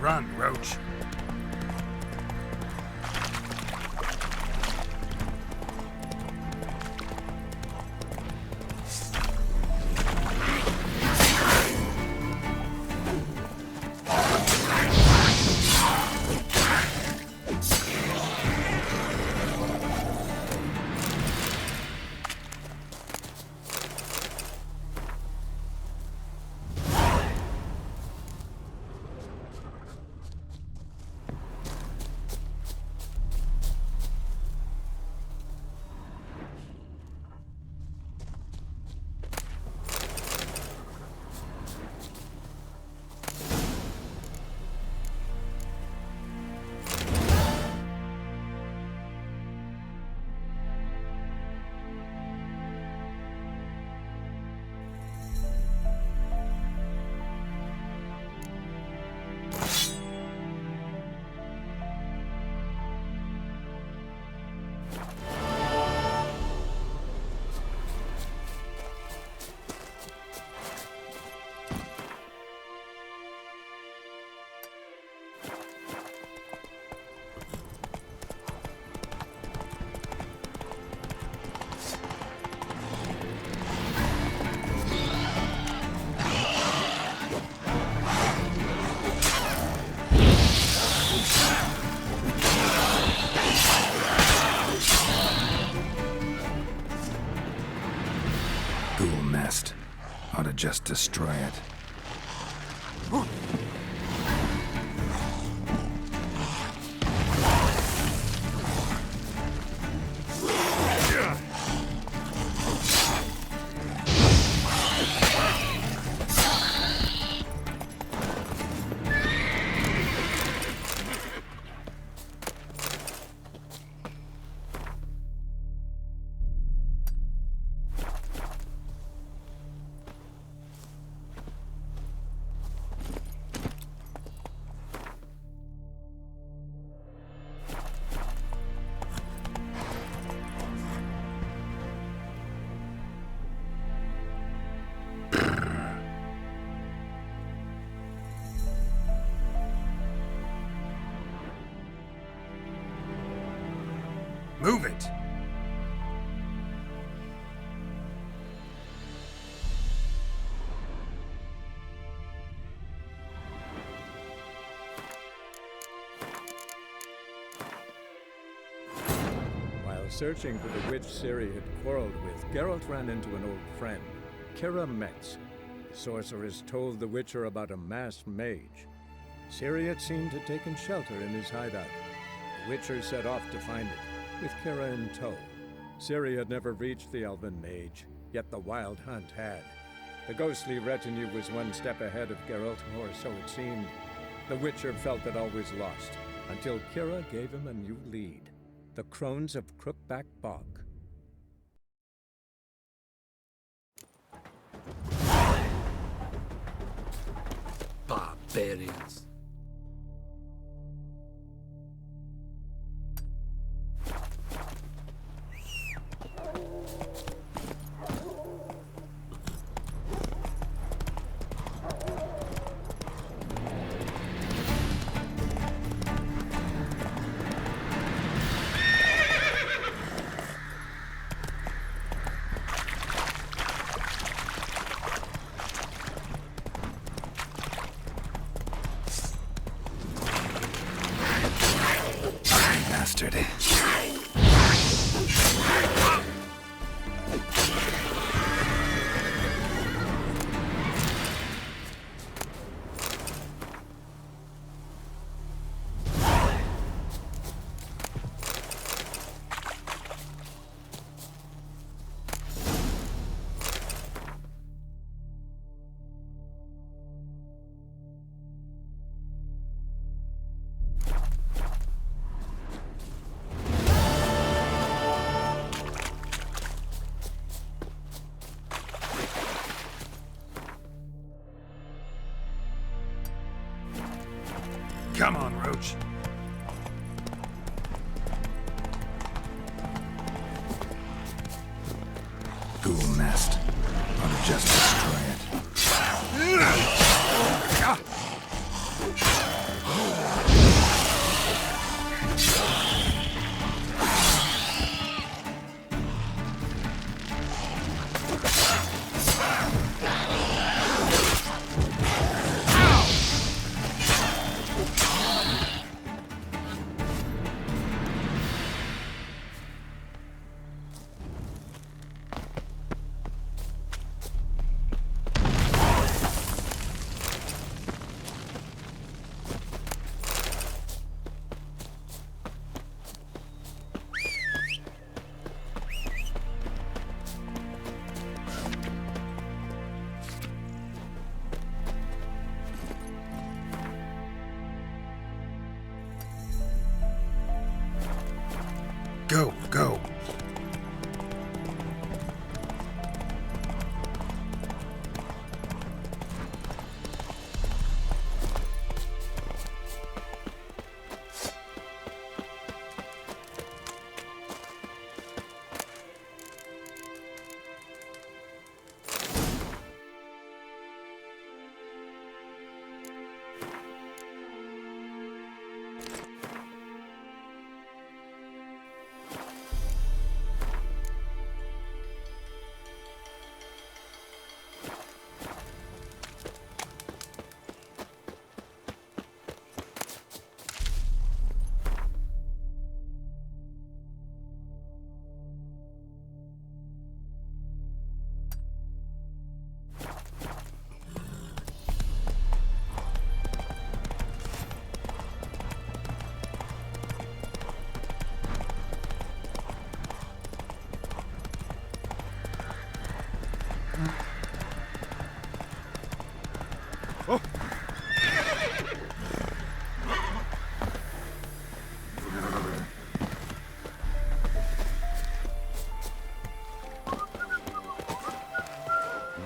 Run, Roach. Ought to just destroy it. Move it! While searching for the witch Ciri had quarreled with, Geralt ran into an old friend, Kira Metz. The sorceress told the Witcher about a masked mage. Ciri had seemed to have taken shelter in his hideout. The Witcher set off to find it, with Kira in tow. Ciri had never reached the elven mage, yet the wild hunt had. The ghostly retinue was one step ahead of Geralt, or so it seemed. The Witcher felt that all was lost, until Kira gave him a new lead. The Crones of Crookback Bog. Barbarians. Come on, Roach. Ghoul nest. Ought to just destroy it. Go.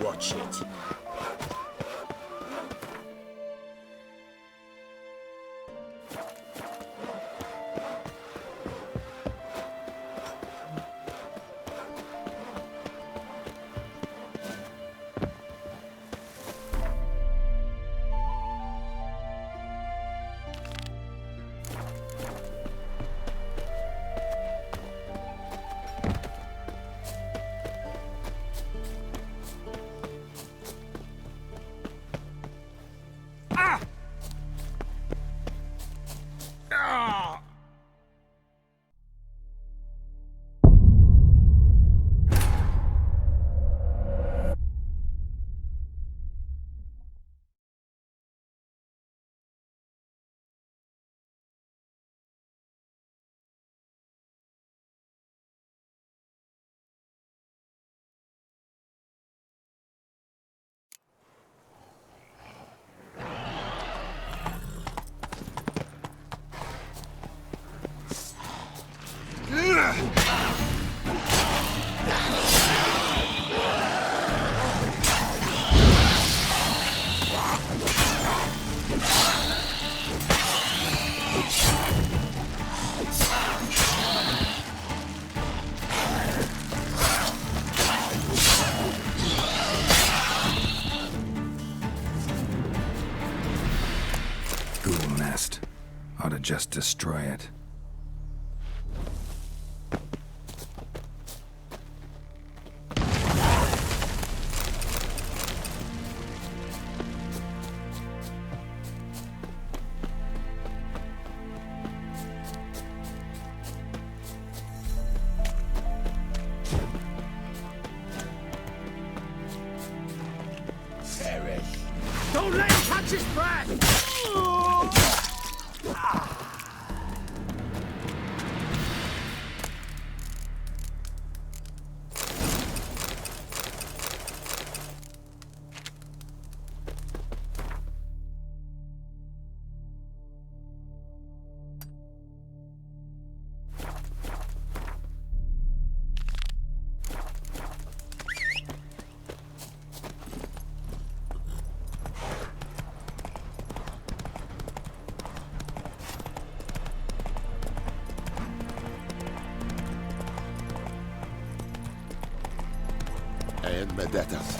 Watch it. Ghoul nest. Ought to just destroy it. Don't let him catch his breath! meddetas.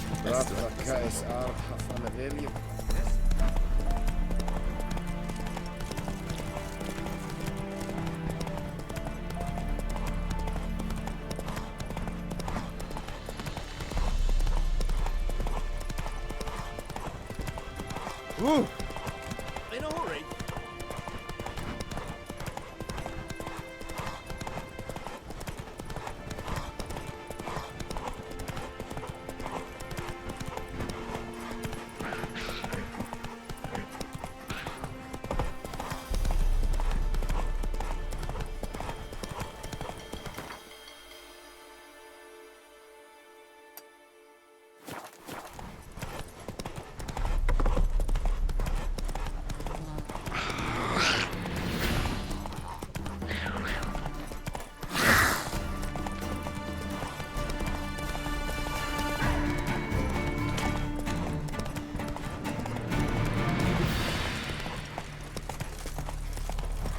In a hurry?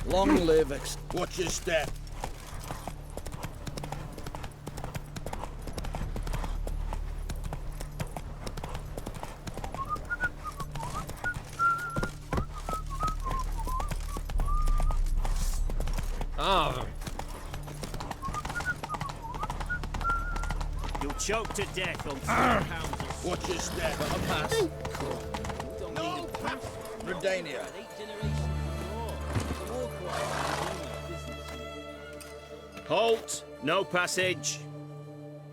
Long live X. Watch your step. Ah. You'll choke to death on 3 pounds. Watch your step. A pass. No pass. Redania. Halt! No passage.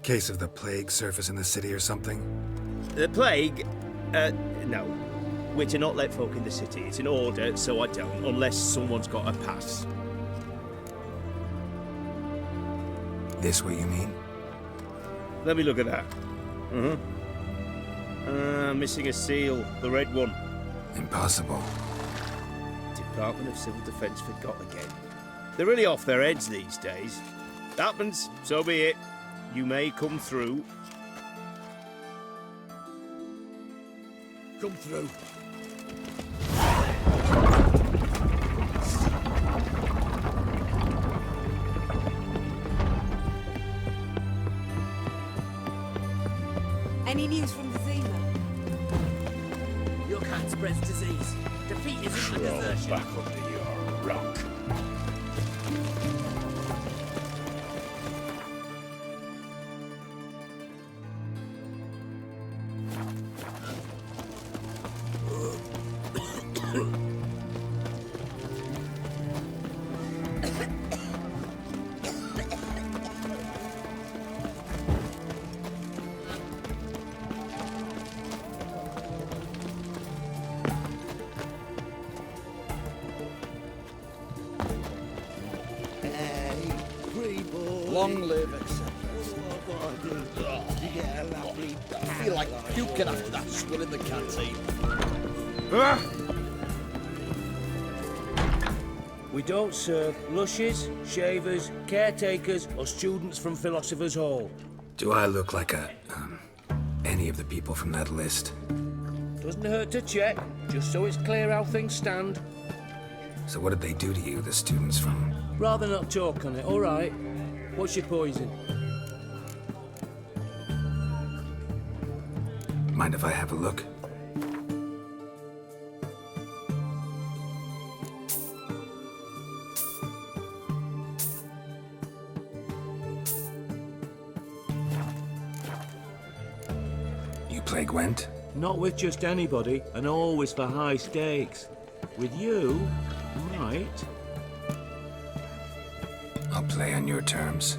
Case of the plague surface in the city or something? The plague? No. We're to not let folk in the city. It's an order, so I don't, unless someone's got a pass. This way, you mean? Let me look at that. Missing a seal. The red one. Impossible. Department of Civil Defence forgot again. They're really off their heads these days. Happens, so be it. You may come through. Come through. Any news from Vesemir? Your cat spreads disease. Defeat isn't a desertion. Back under your rock. Long live acceptance. I feel like puking after that swill in the canteen. We don't serve lushes, shavers, caretakers, or students from Philosopher's Hall. Do I look like any of the people from that list? Doesn't hurt to check, just so it's clear how things stand. So what did they do to you, the students from... Rather not talk on it, all right? What's your poison? Mind if I have a look? You play Gwent? Not with just anybody, and always for high stakes. With you, right? I'll play on your terms.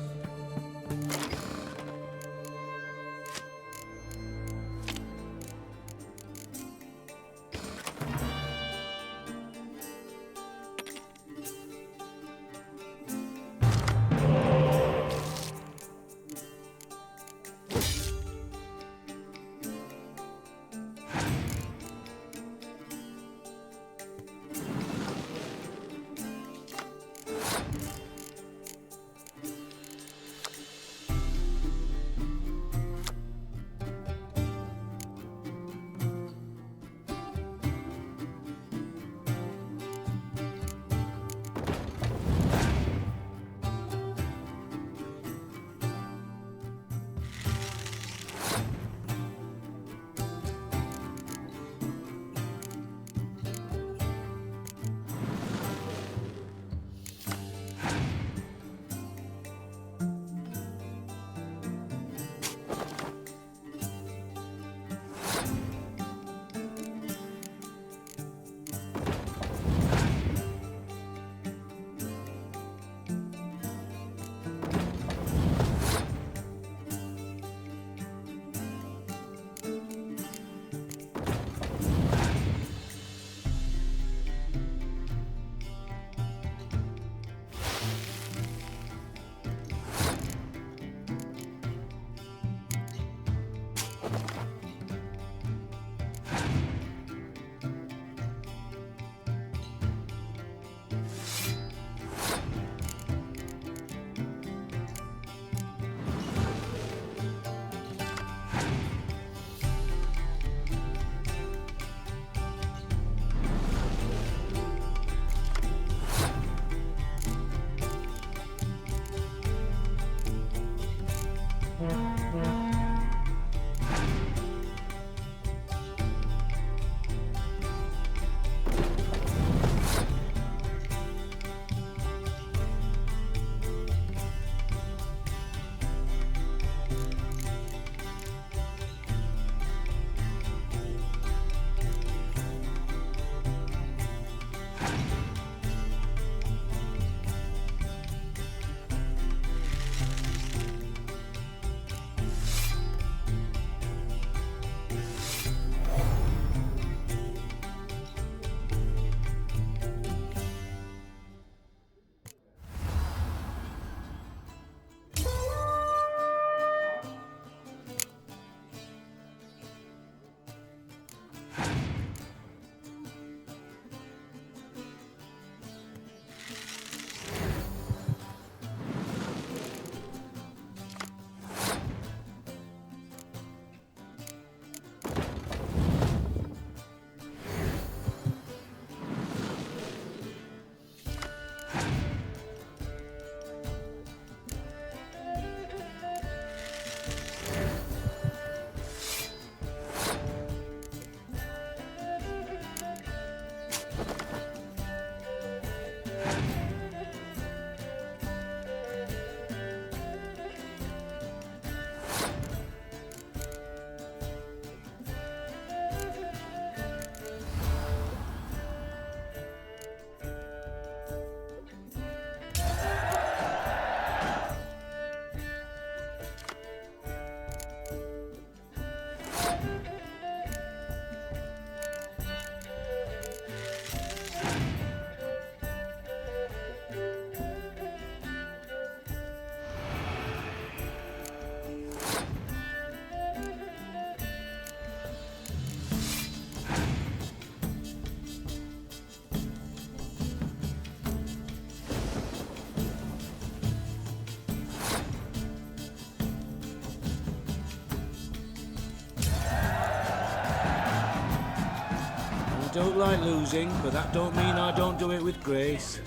don't like losing, but that don't mean I don't do it with grace.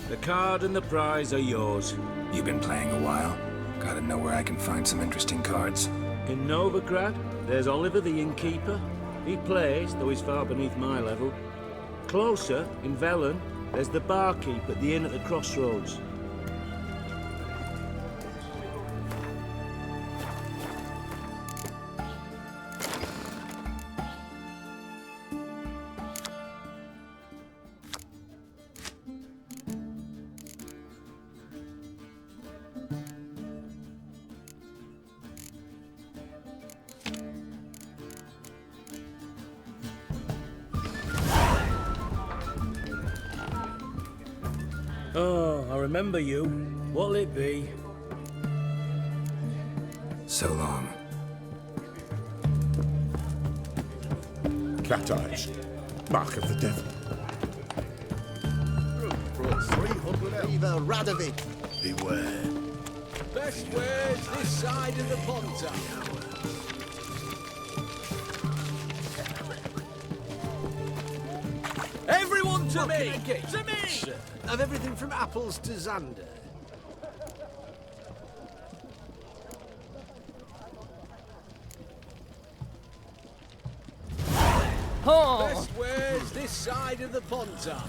The card and the prize are yours. You've been playing a while. Gotta know where I can find some interesting cards. In Novigrad, there's Oliver the innkeeper. He plays, though he's far beneath my level. Closer, in Velen, there's the barkeep at the inn at the crossroads. Oh, I remember you. What'll it be? So long. Cat eyes. Mark of the devil. 300 Eva Radovic. Beware. Best ways this side of the Ponta. Everyone to me! To me! Of everything from apples to Xander. Best ways this side of the Ponta.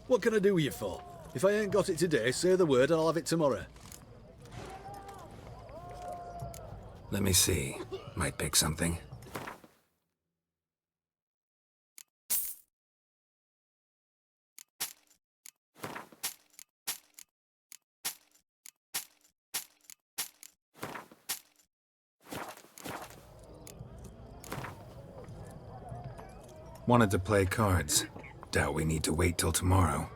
What can I do with you for? If I ain't got it today, say the word and I'll have it tomorrow. Let me see. Might pick something. Wanted to play cards. Doubt we need to wait till tomorrow.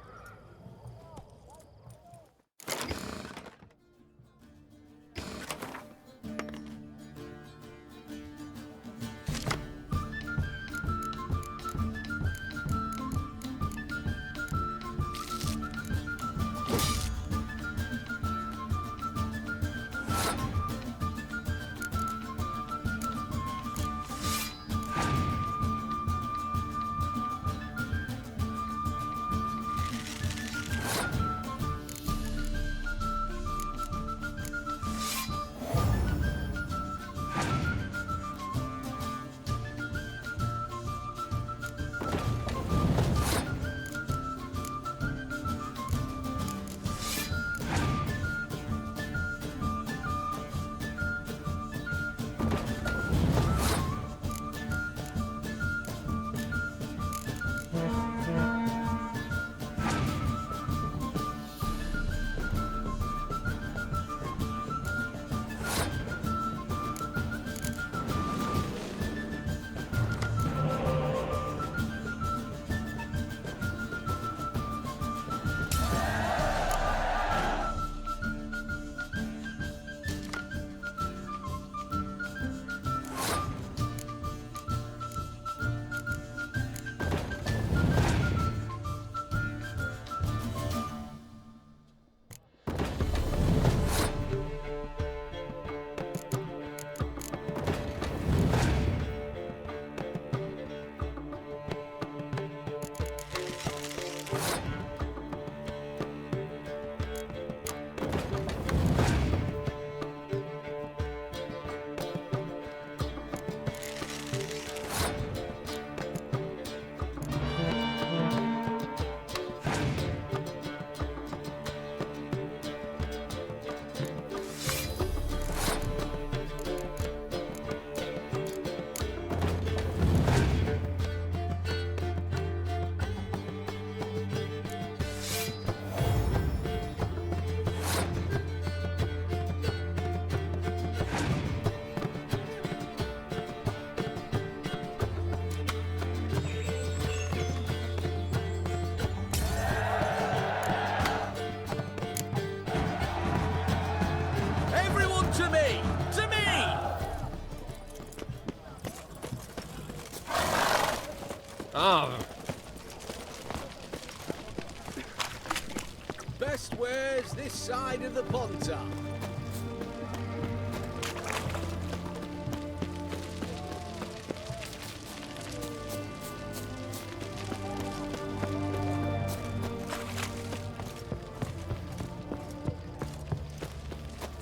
Best ways this side of the Ponta.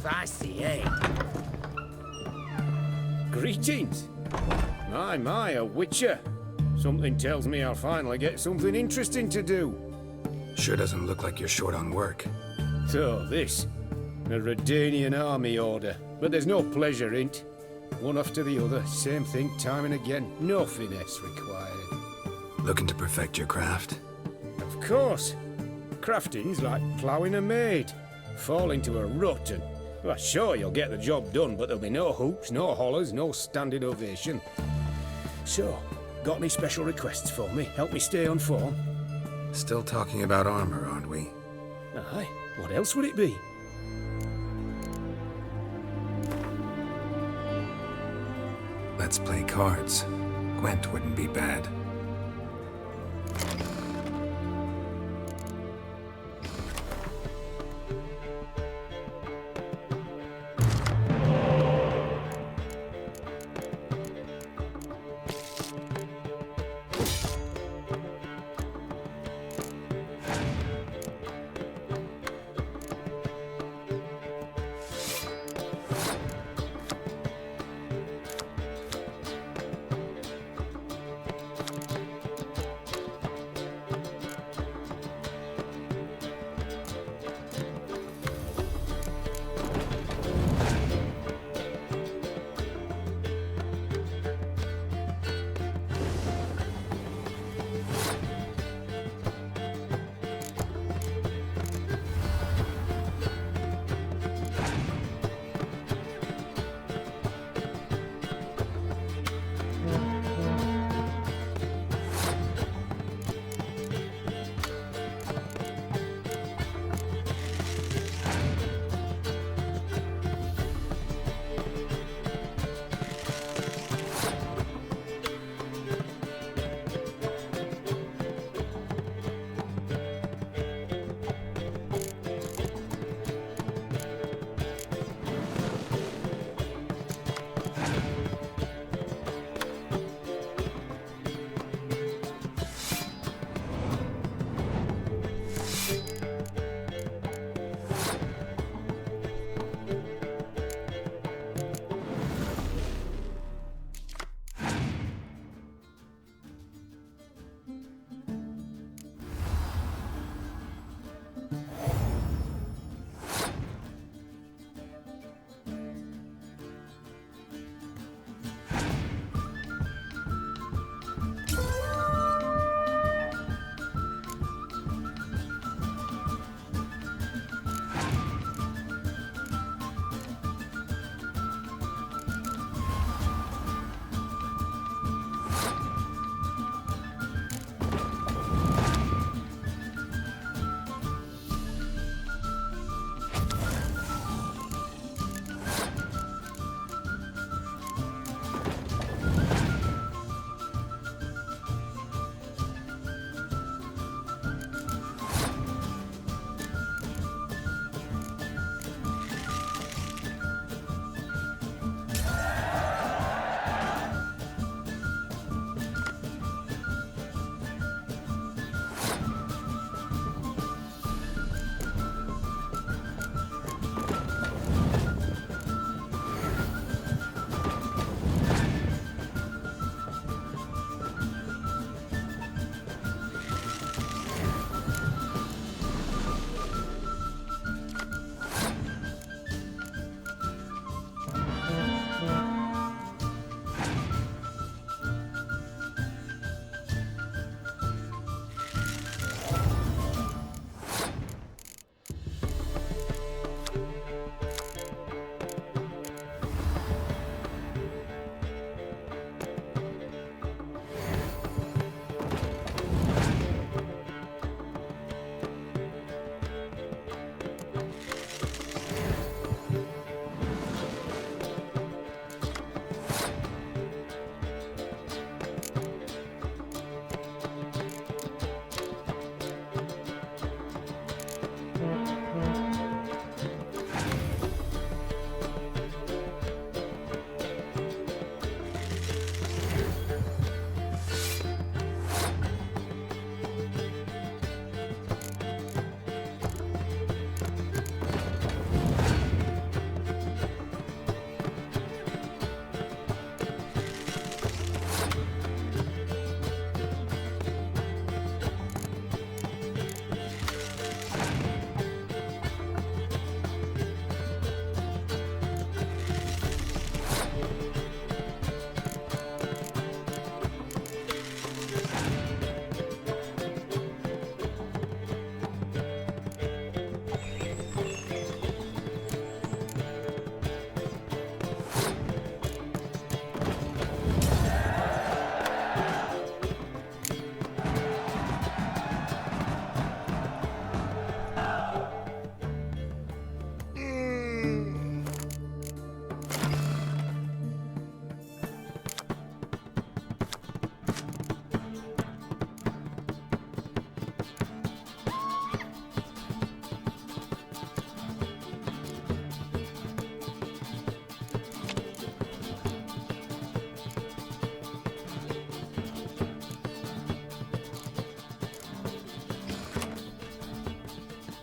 Spicy, eh? Greetings. My, a witcher. Something tells me I'll finally get something interesting to do. Sure doesn't look like you're short on work. So, this. A Redanian army order. But there's no pleasure in't. One after the other, same thing time and again. No finesse required. Looking to perfect your craft? Of course. Crafting's like ploughing a maid. Fall into a rut and... Well, sure, you'll get the job done, but there'll be no hoops, no hollers, no standing ovation. So, got any special requests for me? Help me stay on form? Still talking about armor, aren't we? Aye. What else would it be? Let's play cards. Gwent wouldn't be bad.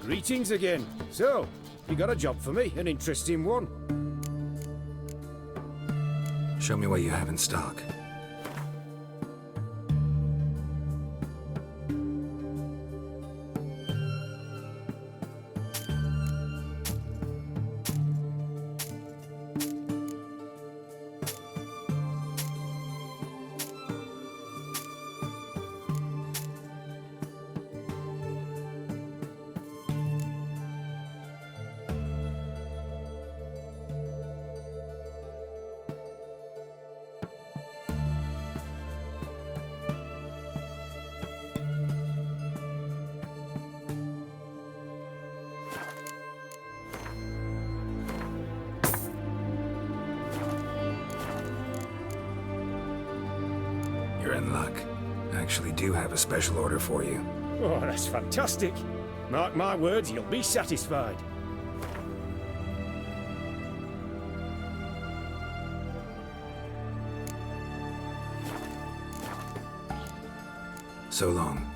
Greetings again. So, you got a job for me? An interesting one. Show me what you have in stock. You're in luck. I actually do have a special order for you. Oh, that's fantastic. Mark my words, you'll be satisfied. So long.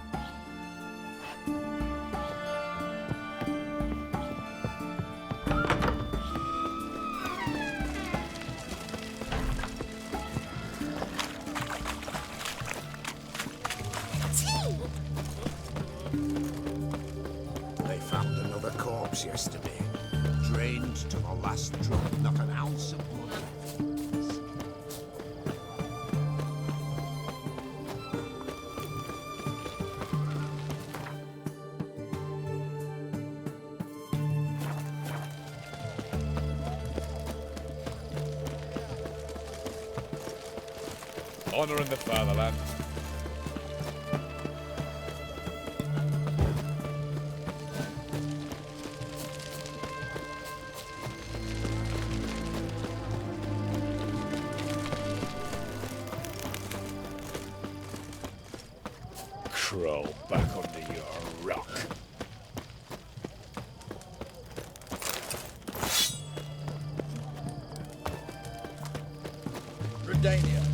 They found another corpse yesterday. Drained to the last drop, not an ounce of blood left. Honor in the fatherland. Crawl back under your rock. Redania.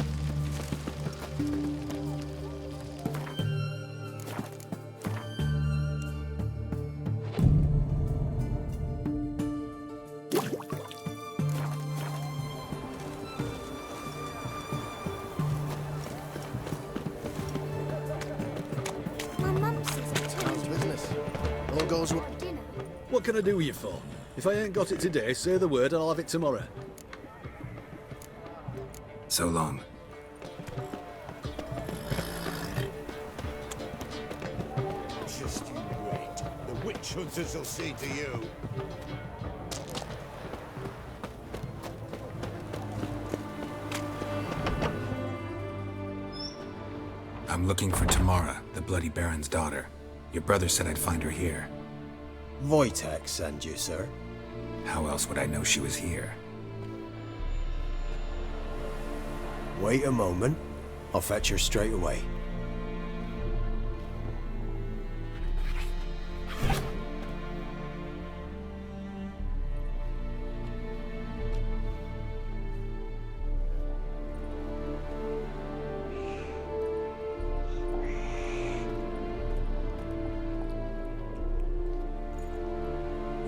What can I do you for? If I ain't got it today, say the word and I'll have it tomorrow. So long. Just you wait. The witch hunters will see to you. I'm looking for Tamara, the Bloody Baron's daughter. Your brother said I'd find her here. Wojtek sent you, sir. How else would I know she was here? Wait a moment. I'll fetch her straight away.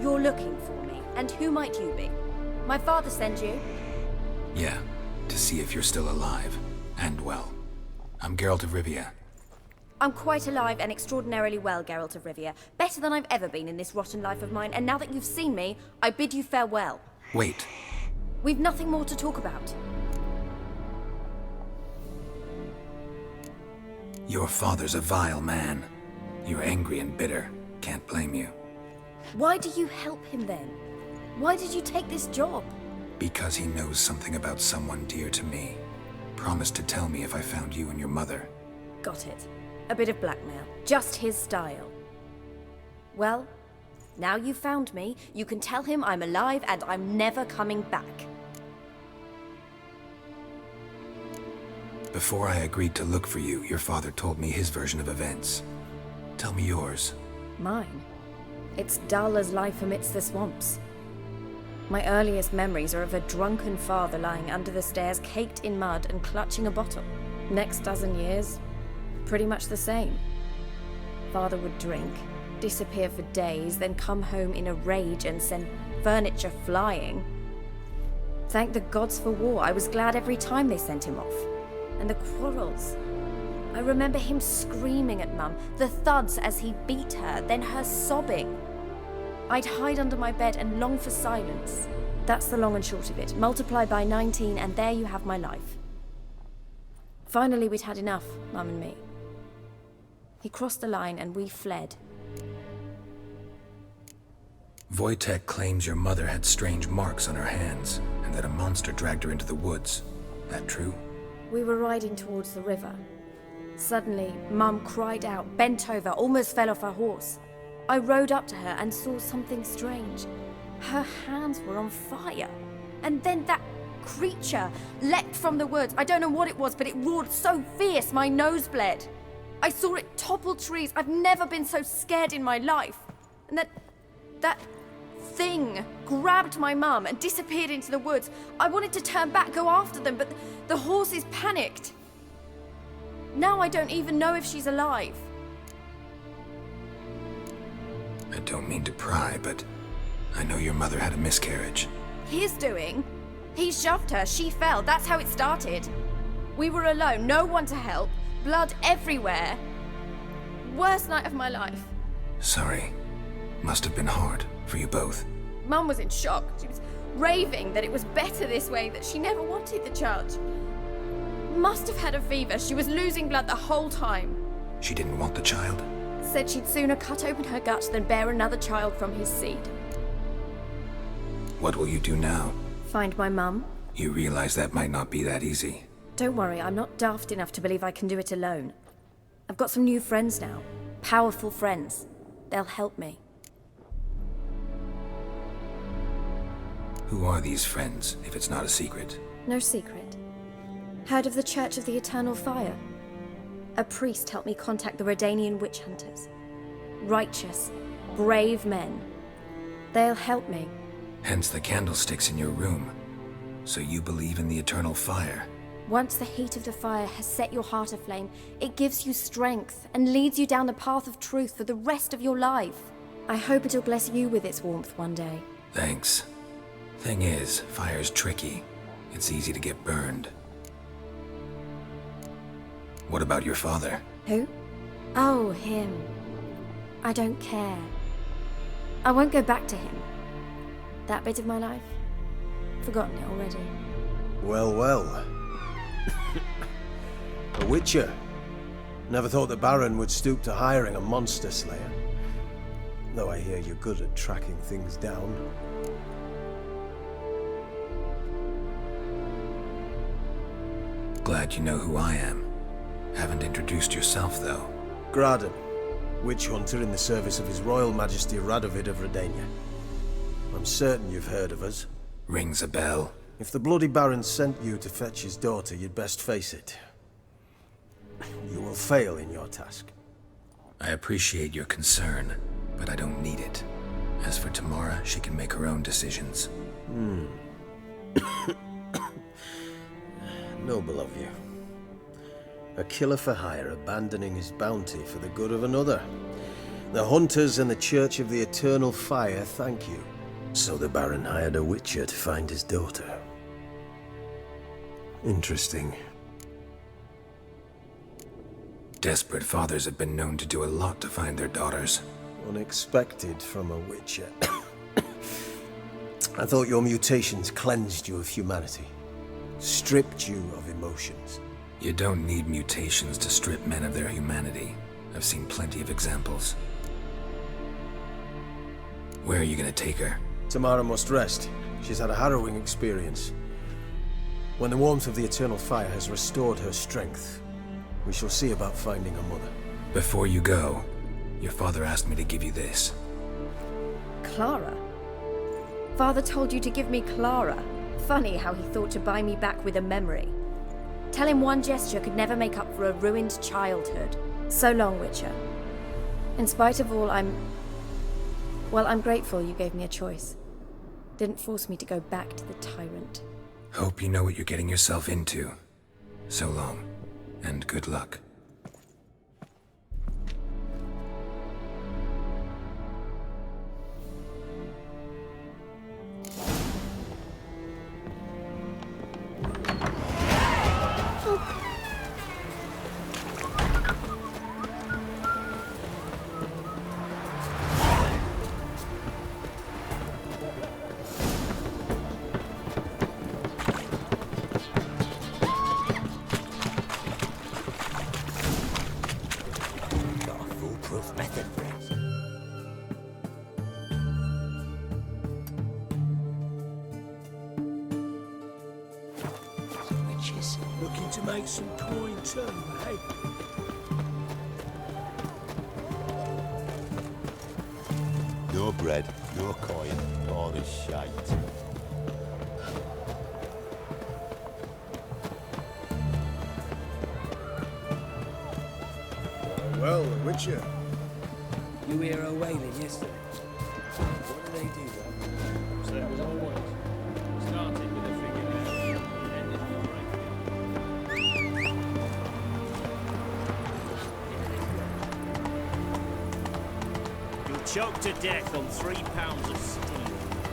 You're looking for me, and who might you be? My father sent you? Yeah, to see if you're still alive. And well. I'm Geralt of Rivia. I'm quite alive and extraordinarily well, Geralt of Rivia. Better than I've ever been in this rotten life of mine, and now that you've seen me, I bid you farewell. Wait. We've nothing more to talk about. Your father's a vile man. You're angry and bitter. Can't blame you. Why do you help him then? Why did you take this job? Because he knows something about someone dear to me. Promised to tell me if I found you and your mother. Got it. A bit of blackmail. Just his style. Well, now you've found me, you can tell him I'm alive and I'm never coming back. Before I agreed to look for you, your father told me his version of events. Tell me yours. Mine? It's dull as life amidst the swamps. My earliest memories are of a drunken father lying under the stairs, caked in mud and clutching a bottle. Next dozen years, pretty much the same. Father would drink, disappear for days, then come home in a rage and send furniture flying. Thank the gods for war. I was glad every time they sent him off. And the quarrels. I remember him screaming at Mum, the thuds as he beat her, then her sobbing. I'd hide under my bed and long for silence. That's the long and short of it. Multiply by 19 and there you have my life. Finally we'd had enough, Mum and me. He crossed the line and we fled. Wojtek claims your mother had strange marks on her hands, and that a monster dragged her into the woods. That true? We were riding towards the river. Suddenly, Mum cried out, bent over, almost fell off her horse. I rode up to her and saw something strange. Her hands were on fire. And then that creature leapt from the woods. I don't know what it was, but it roared so fierce my nose bled. I saw it topple trees. I've never been so scared in my life. And that thing grabbed my mum and disappeared into the woods. I wanted to turn back, go after them, but the horses panicked. Now I don't even know if she's alive. I don't mean to pry, but I know your mother had a miscarriage. His doing? He shoved her, she fell, that's how it started. We were alone, no one to help, blood everywhere. Worst night of my life. Sorry. Must have been hard for you both. Mum was in shock. She was raving that it was better this way, that she never wanted the child. Must have had a fever. She was losing blood the whole time. She didn't want the child? Said she'd sooner cut open her gut than bear another child from his seed. What will you do now? Find my mum. You realize that might not be that easy. Don't worry, I'm not daft enough to believe I can do it alone. I've got some new friends now. Powerful friends. They'll help me. Who are these friends, if it's not a secret? No secret. Heard of the Church of the Eternal Fire? A priest helped me contact the Redanian witch hunters. Righteous, brave men. They'll help me. Hence the candlesticks in your room. So you believe in the eternal fire? Once the heat of the fire has set your heart aflame, it gives you strength and leads you down the path of truth for the rest of your life. I hope it'll bless you with its warmth one day. Thanks. Thing is, fire's tricky. It's easy to get burned. What about your father? Who? Oh, him. I don't care. I won't go back to him. That bit of my life? Forgotten it already. Well, well. A witcher. Never thought the Baron would stoop to hiring a monster slayer. Though I hear you're good at tracking things down. Glad you know who I am. Haven't introduced yourself, though. Graden, witch hunter in the service of His Royal Majesty Radovid of Redania. I'm certain you've heard of us. Rings a bell. If the bloody Baron sent you to fetch his daughter, you'd best face it. You will fail in your task. I appreciate your concern, but I don't need it. As for Tamara, she can make her own decisions. Noble of you. A killer for hire abandoning his bounty for the good of another. The hunters and the Church of the Eternal Fire thank you. So the Baron hired a witcher to find his daughter. Interesting. Desperate fathers have been known to do a lot to find their daughters. Unexpected from a witcher. I thought your mutations cleansed you of humanity. Stripped you of emotions. You don't need mutations to strip men of their humanity. I've seen plenty of examples. Where are you gonna take her? Tamara must rest. She's had a harrowing experience. When the warmth of the Eternal Fire has restored her strength, we shall see about finding her mother. Before you go, your father asked me to give you this. Clara? Father told you to give me Clara. Funny how he thought to buy me back with a memory. Tell him one gesture could never make up for a ruined childhood. So long, Witcher. In spite of all, I'm grateful you gave me a choice. Didn't force me to go back to the tyrant. Hope you know what you're getting yourself into. So long, and good luck. Looking to make some coin too, eh? No bread, no coin, all this shite. Well, the Witcher. You hear her wailing yesterday? What did they do, Rob? Same as always. Started with a figure and ended with a You'll choke to death on 3 pounds of steel.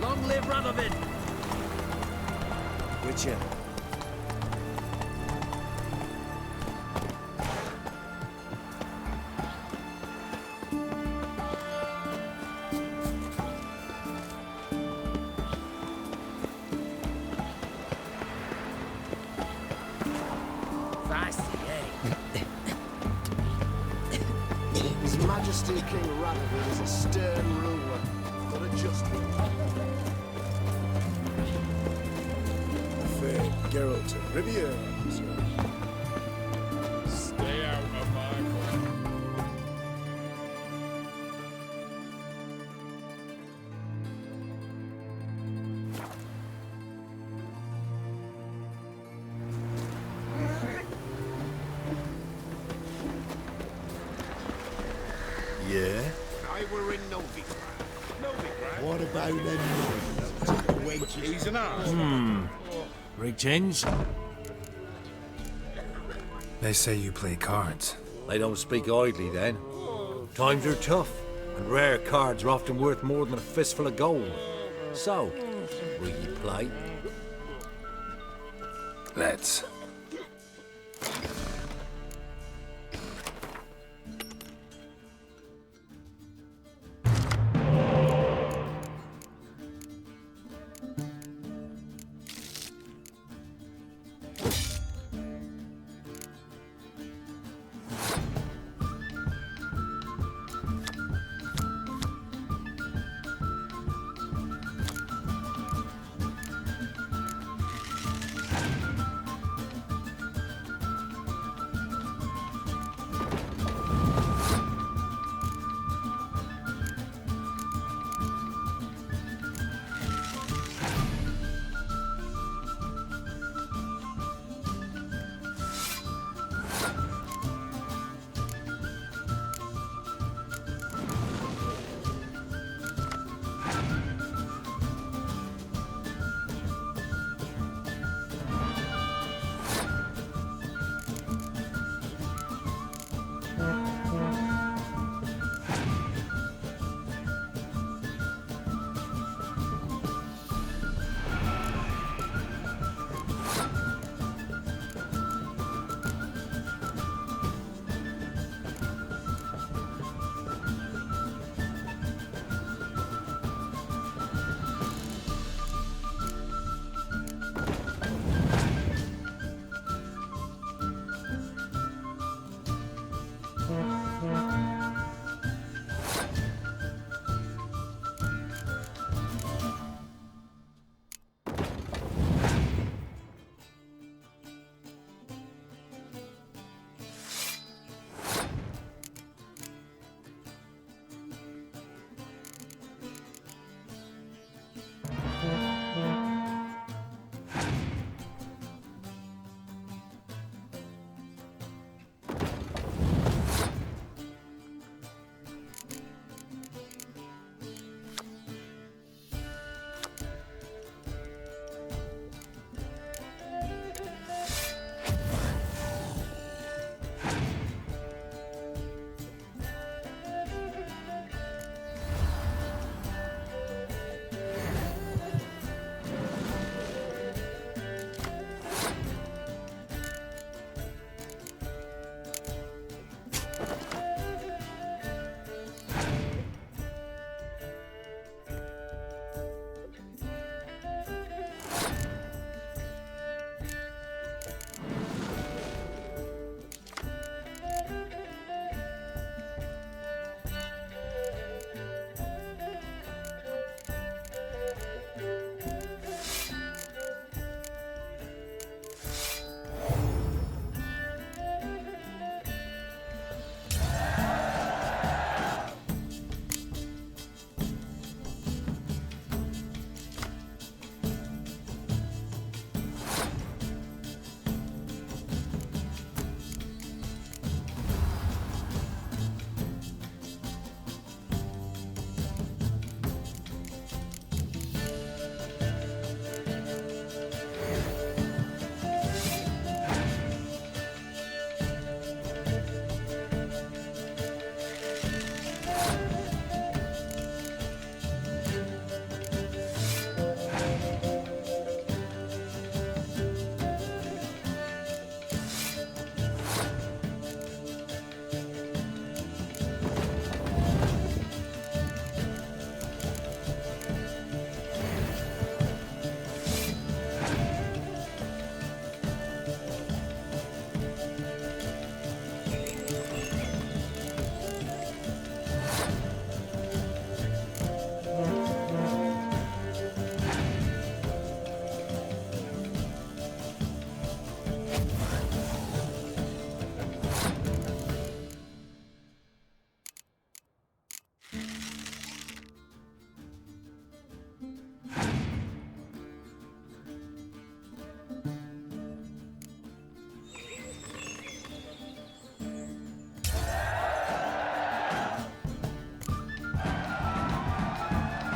Long live Radovid! Witcher. His Majesty King Radovid is a stern ruler, but a just one. Fair Geralt of Rivia, sir. Stay out of my way. Yeah? I were in Novigrad. What about them wenches? He's an arse. Greetings. They say you play cards. They don't speak idly then. Times are tough, and rare cards are often worth more than a fistful of gold. So, will you play? Let's.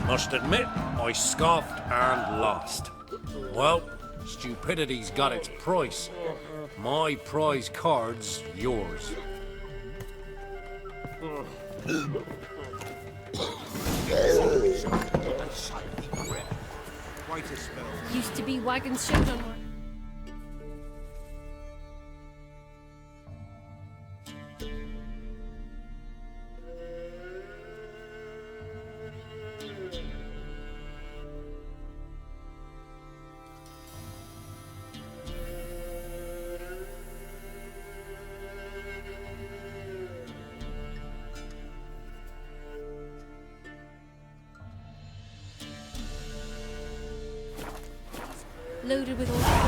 Must admit, I scoffed and lost. Well, stupidity's got its price. My prize card's yours. Used to be wagons showed on. Loaded with all